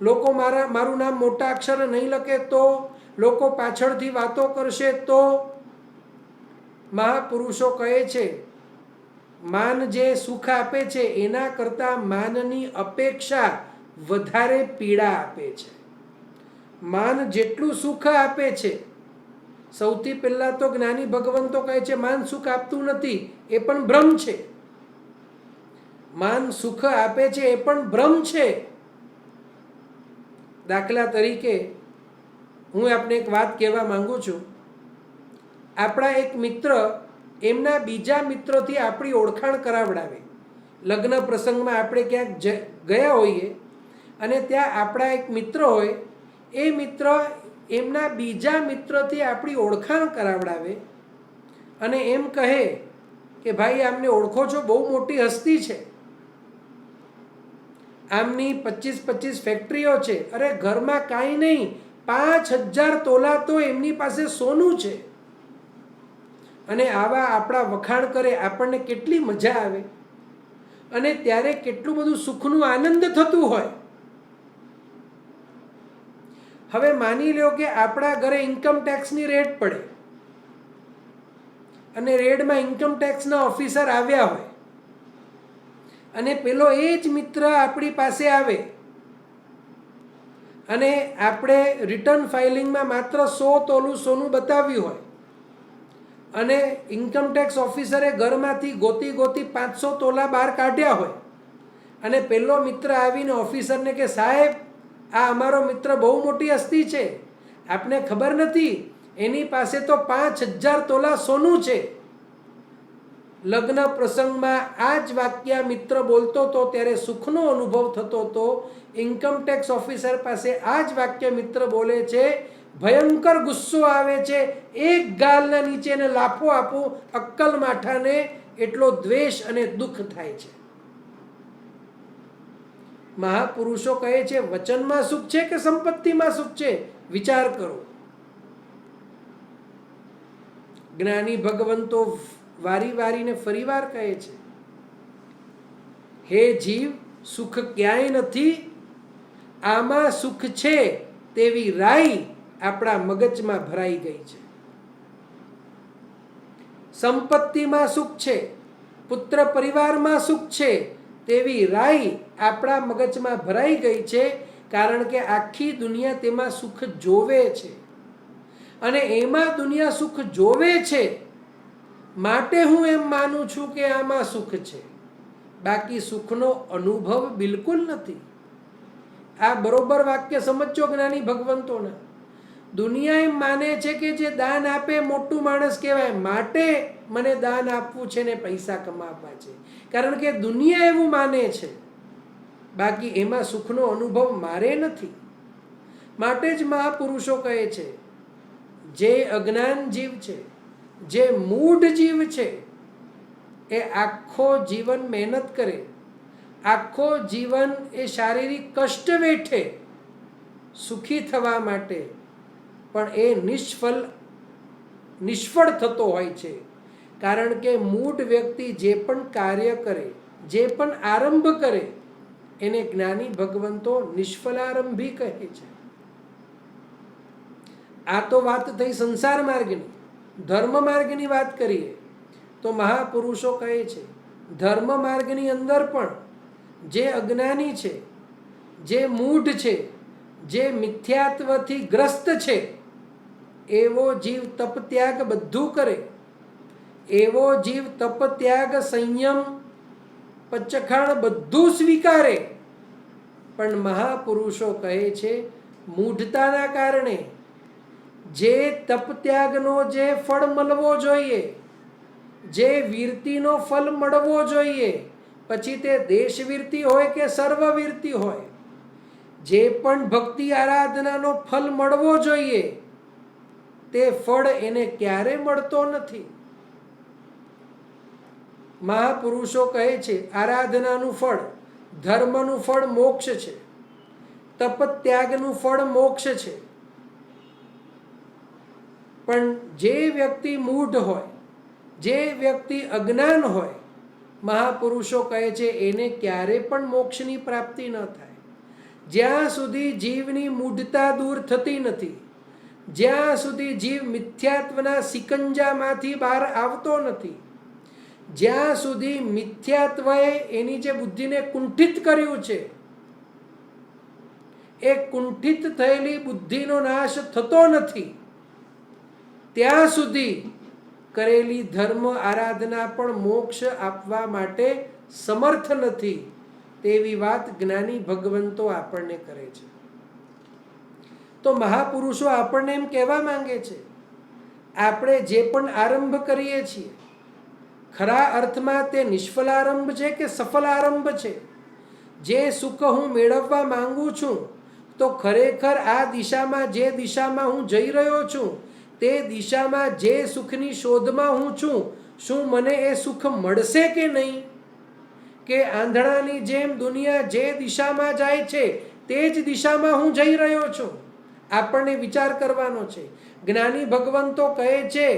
લોકો મારું નામ મોટા અક્ષરે નહીં લખે તો, લોકો પાછળથી વાતો કરશે તો. મહાપુરુષો કહે છે માન જે સુખ આપે છે એના કરતાં માનની અપેક્ષા વધારે પીડા આપે છે. માન જેટલું સુખ આપે છે, સૌથી પહેલાં તો જ્ઞાની ભગવંતો કહે છે માન સુખ આપતું નથી, એ પણ ભ્રમ છે. માન સુખ આપે છે એ પણ ભ્રમ છે. દાખલા તરીકે હું આપને એક વાત કહેવા માંગુ છું. આપણા એક મિત્ર એમના બીજા મિત્રોથી આપણી ઓળખાણ કરાવડાવે. લગ્ન પ્રસંગમાં આપણે ક્યાંક ગયા હોઈએ અને ત્યાં આપણા એક મિત્ર હોય, એ મિત્ર એમના બીજા મિત્રથી આપણી ઓળખાણ કરાવડાવે અને એમ કહે કે ભાઈ આમને ઓળખો છો, બહુ મોટી હસ્તી છે, આમની 25 ફેક્ટરીઓ છે, અરે ઘરમાં કાંઈ નહીં 5000 તોલા તો એમની પાસે સોનું છે. અને આવા આપણા વખાણ કરે, આપણને કેટલી મજા આવે અને ત્યારે કેટલું બધું સુખનું આનંદ થતું હોય. હવે માની લો કે આપણા ઘરે ઇન્કમ ટેક્સની રેડ પડે અને રેડમાં ઇન્કમ ટેક્સના ઓફિસર આવ્યા હોય અને પેલો એ જ મિત્ર આપણી પાસે આવે અને આપણે રિટર્ન ફાઇલિંગમાં માત્ર 100 તોલું સોનું બતાવ્યું હોય અને ઇન્કમ ટેક્સ ઓફિસરે ઘરમાંથી ગોતી 500 તોલા બહાર કાઢ્યા હોય અને પેલો મિત્ર આવીને ઓફિસરને કે સાહેબ આ અમારો મિત્ર બહુ મોટી હસ્તી છે, આપને ખબર નથી એની પાસે તો 5000 તોલા સોનું છે. લગ્ન પ્રસંગમાં આ જ વાક્ય મિત્ર બોલતો હતો ત્યારે સુખનો અનુભવ થતો હતો. ઇન્કમ ટેક્સ ઓફિસર પાસે આ જ વાક્ય મિત્ર બોલે છે, ભયંકર ગુસ્સો આવે છે, એક ગાલના નીચે એને લાફો આપું અક્કલ માઠાને, એટલો દ્વેષ અને દુઃખ થાય છે. મહાપુરુષો કહે છે વચનમાં સુખ છે કે સંપત્તિમાં સુખ છે, વિચાર કરો. જ્ઞાની ભગવંતો વારીને ફરીવાર કહે છે, હે જીવ, સુખ ક્યાંય નથી, આમાં સુખ છે તેવી રાઈ આપણા મગજમાં ભરાઈ ગઈ છે. સંપત્તિમાં સુખ છે, પુત્ર પરિવારમાં સુખ છે તેવી રાઈ આપણા મગજમાં ભરાઈ ગઈ છે, કારણ કે આખી દુનિયા તેમાં સુખ જોવે છે અને એમાં દુનિયા સુખ જોવે છે માટે હું એમ માનું છું કે આમાં સુખ છે, બાકી સુખનો અનુભવ બિલકુલ નથી. આ બરોબર વાક્ય સમજો જ્ઞાની ભગવંતોના. દુનિયા એમ માને છે કે જે દાન આપે મોટું માણસ કહેવાય, માટે મને દાન આપવું છે ને પૈસા કમાવવા છે, કારણ કે દુનિયા એવું માને છે, બાકી એમાં સુખનો અનુભવ મારે નથી. માટે જ મહાપુરુષો કહે છે જે અજ્ઞાન જીવ છે, જે મૂઢ જીવ છે, એ આખો જીવન મહેનત કરે, આખો જીવન એ શારીરિક કષ્ટ વેઠે સુખી થવા માટે, પણ એ નિષ્ફળ થતો હોય છે. કારણ કે મૂઢ વ્યક્તિ જે પણ કાર્ય કરે, જે પણ આરંભ કરે, એને જ્ઞાની ભગવંતો નિષ્ફલારંભી કહે છે. આ તો વાત થઈ સંસાર માર્ગની. ધર્મ માર્ગની વાત કરીએ તો મહાપુરુષો કહે છે ધર્મ માર્ગની અંદર પણ જે અજ્ઞાની છે, જે મૂઢ છે, જે મિથ્યાત્વથી ગ્રસ્ત છે, એવો જીવ તપ ત્યાગ બધું કરે, એવો જીવ તપ ત્યાગ સંયમ પચખાણ બધું સ્વીકારે, પણ મહાપુરુષો કહે છે મૂઢતાના કારણે જે તપ ત્યાગનો જે ફળ મળવો જોઈએ, જે વીરતીનો ફલ મળવો જોઈએ, પછી તે દેશવીરતી હોય કે સર્વવીરતી હોય, જે પણ ભક્તિ આરાધનાનો ફલ મળવો જોઈએ તે ફળ એને ક્યારે મળતો નથી. મહાપુરુષો કહે છે આરાધનાનું ફળ, ધર્મનું ફળ મોક્ષ છે, તપત્યાગનું ફળ મોક્ષ છે. પણ જે વ્યક્તિ મૂઢ હોય, જે વ્યક્તિ અજ્ઞાન હોય, મહાપુરુષો કહે છે એને ક્યારે પણ મોક્ષની પ્રાપ્તિ ન થાય. જ્યાં સુધી જીવની મૂઢતા દૂર થતી નથી, જ્યાં સુધી જીવ મિથ્યાત્વના સિકંજામાંથી બહાર આવતો નથી, જ્યાં સુધી મિથ્યાત્વએ એની જે બુદ્ધિને કુંઠિત કર્યું છે, એ કુંઠિત થયેલી બુદ્ધિનો નાશ થતો નથી, ત્યાં સુધી કરેલી ધર્મ આરાધના પણ મોક્ષ આપવા માટે સમર્થ નથી. તેવી વાત જ્ઞાની ભગવંતો આપણને કરે છે. તો મહાપુરુષો આપણને એમ કહેવા માંગે છે આપણે જે પણ આરંભ કરીએ છીએ ખરા અર્થમાં તે નિષ્ફલારંભ છે કે સફલારંભ છે. જે સુખ હું મેળવવા માંગુ છું તો ખરેખર આ દિશામાં, જે દિશામાં હું જઈ રહ્યો છું તે દિશામાં જે સુખની શોધમાં હું છું, શું મને એ સુખ મળશે કે નહીં? કે આંધળાની જેમ દુનિયા જે દિશામાં જાય છે તે જ દિશામાં હું જઈ રહ્યો છું? આપણને વિચાર કરવાનો છે. જ્ઞાની ભગવંતો કહે છે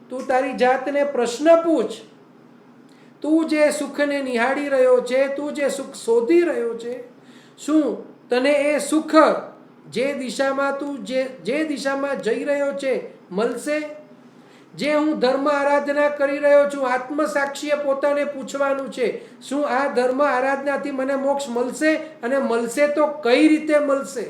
તું તારી જાતને પ્રશ્ન પૂછ, તું જે સુખને નિહાળી રહ્યો છે, તું જે સુખ શોધી રહ્યો છે, શું તને એ સુખ જે દિશામાં તું જે દિશામાં જઈ રહ્યો છે મળશે? જે હું ધર્મ આરાધના કરી રહ્યો છું, આત્મસાક્ષીએ પોતાને પૂછવાનું છે શું આ ધર્મ આરાધનાથી મને મોક્ષ મળશે, અને મળશે તો કઈ રીતે મળશે?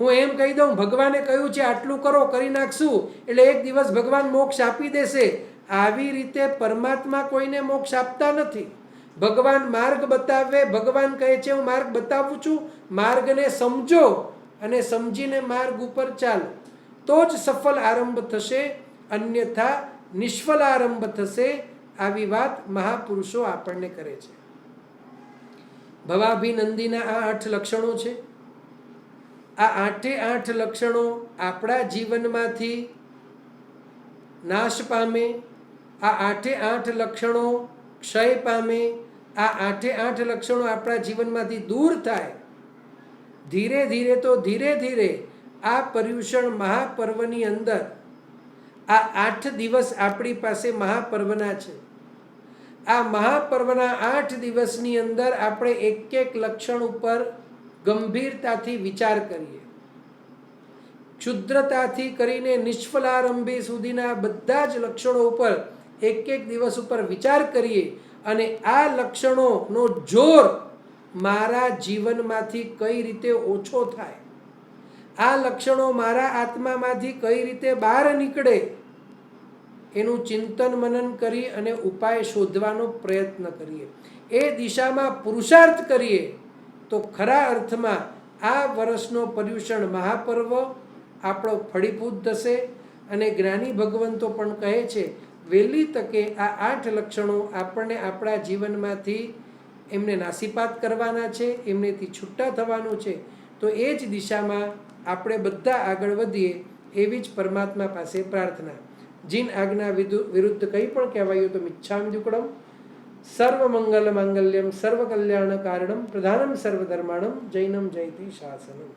હું એમ કહી દઉં ભગવાને કહ્યું છે આટલું કરો, કરી નાખશું એટલે એક દિવસ ભગવાન મોક્ષ આપી દેશે. આવી રીતે પરમાત્મા કોઈને મોક્ષ આપતા નથી. ભગવાન માર્ગ બતાવે, ભગવાન કહે છે હું માર્ગ બતાવું છું, માર્ગને સમજો અને સમજીને માર્ગ ઉપર ચાલો, તો જ સફળ આરંભ થશે, અન્યથા નિષ્ફળ આરંભ થશે. આવી વાત મહાપુરુષો આપણને કરે છે. ભવાભિનંદીના આ 8 લક્ષણો છે. આ 8 લક્ષણો આપણા જીવનમાંથી નાશ પામે, આ 8 લક્ષણો ક્ષય પામે, આ 8 લક્ષણો આપણા જીવનમાંથી દૂર થાય. ધીરે ધીરે તો ધીરે ધીરે આ પર્યુષણ મહાપર્વની અંદર આ 8 દિવસ આપણી પાસે મહાપર્વના છે. આ મહાપર્વના 8 દિવસની અંદર આપણે એક લક્ષણ ઉપર ગંભીરતાથી વિચાર કરીએ. ક્ષુદ્રતાથી કરીને નિષ્ફલારંભી સુધીના બધા જ લક્ષણો ઉપર એક દિવસ ઉપર વિચાર કરીએ અને આ લક્ષણોનો જોર મારા જીવનમાંથી કઈ રીતે ઓછો થાય, આ લક્ષણો મારા આત્મામાંથી કઈ રીતે બહાર નીકળે, એનું ચિંતન મનન કરી અને ઉપાય શોધવાનો પ્રયત્ન કરીએ, એ દિશામાં પુરુષાર્થ કરીએ તો ખરા અર્થમાં આ વર્ષનો પર્યુષણ મહાપર્વ આપણો ફળીભૂત થશે. અને જ્ઞાની ભગવંતો પણ કહે છે વહેલી તકે આ 8 લક્ષણો આપણને આપણા જીવનમાંથી એમને નાસીપાત કરવાના છે, એમનેથી છૂટા થવાનું છે. તો એ જ દિશામાં આપણે બધા આગળ વધીએ એવી જ પરમાત્મા પાસે પ્રાર્થના. જીન આજ્ઞા વિરુદ્ધ કંઈ પણ કહેવાયું તો મિચ્છામિ દુક્કડમ. સર્વમંગલ માંગલ્યમ સર્વકલ્યાણ કારણમ પ્રધાનમ સર્વધર્માણમ જૈનમ જયતિ શાસનમ.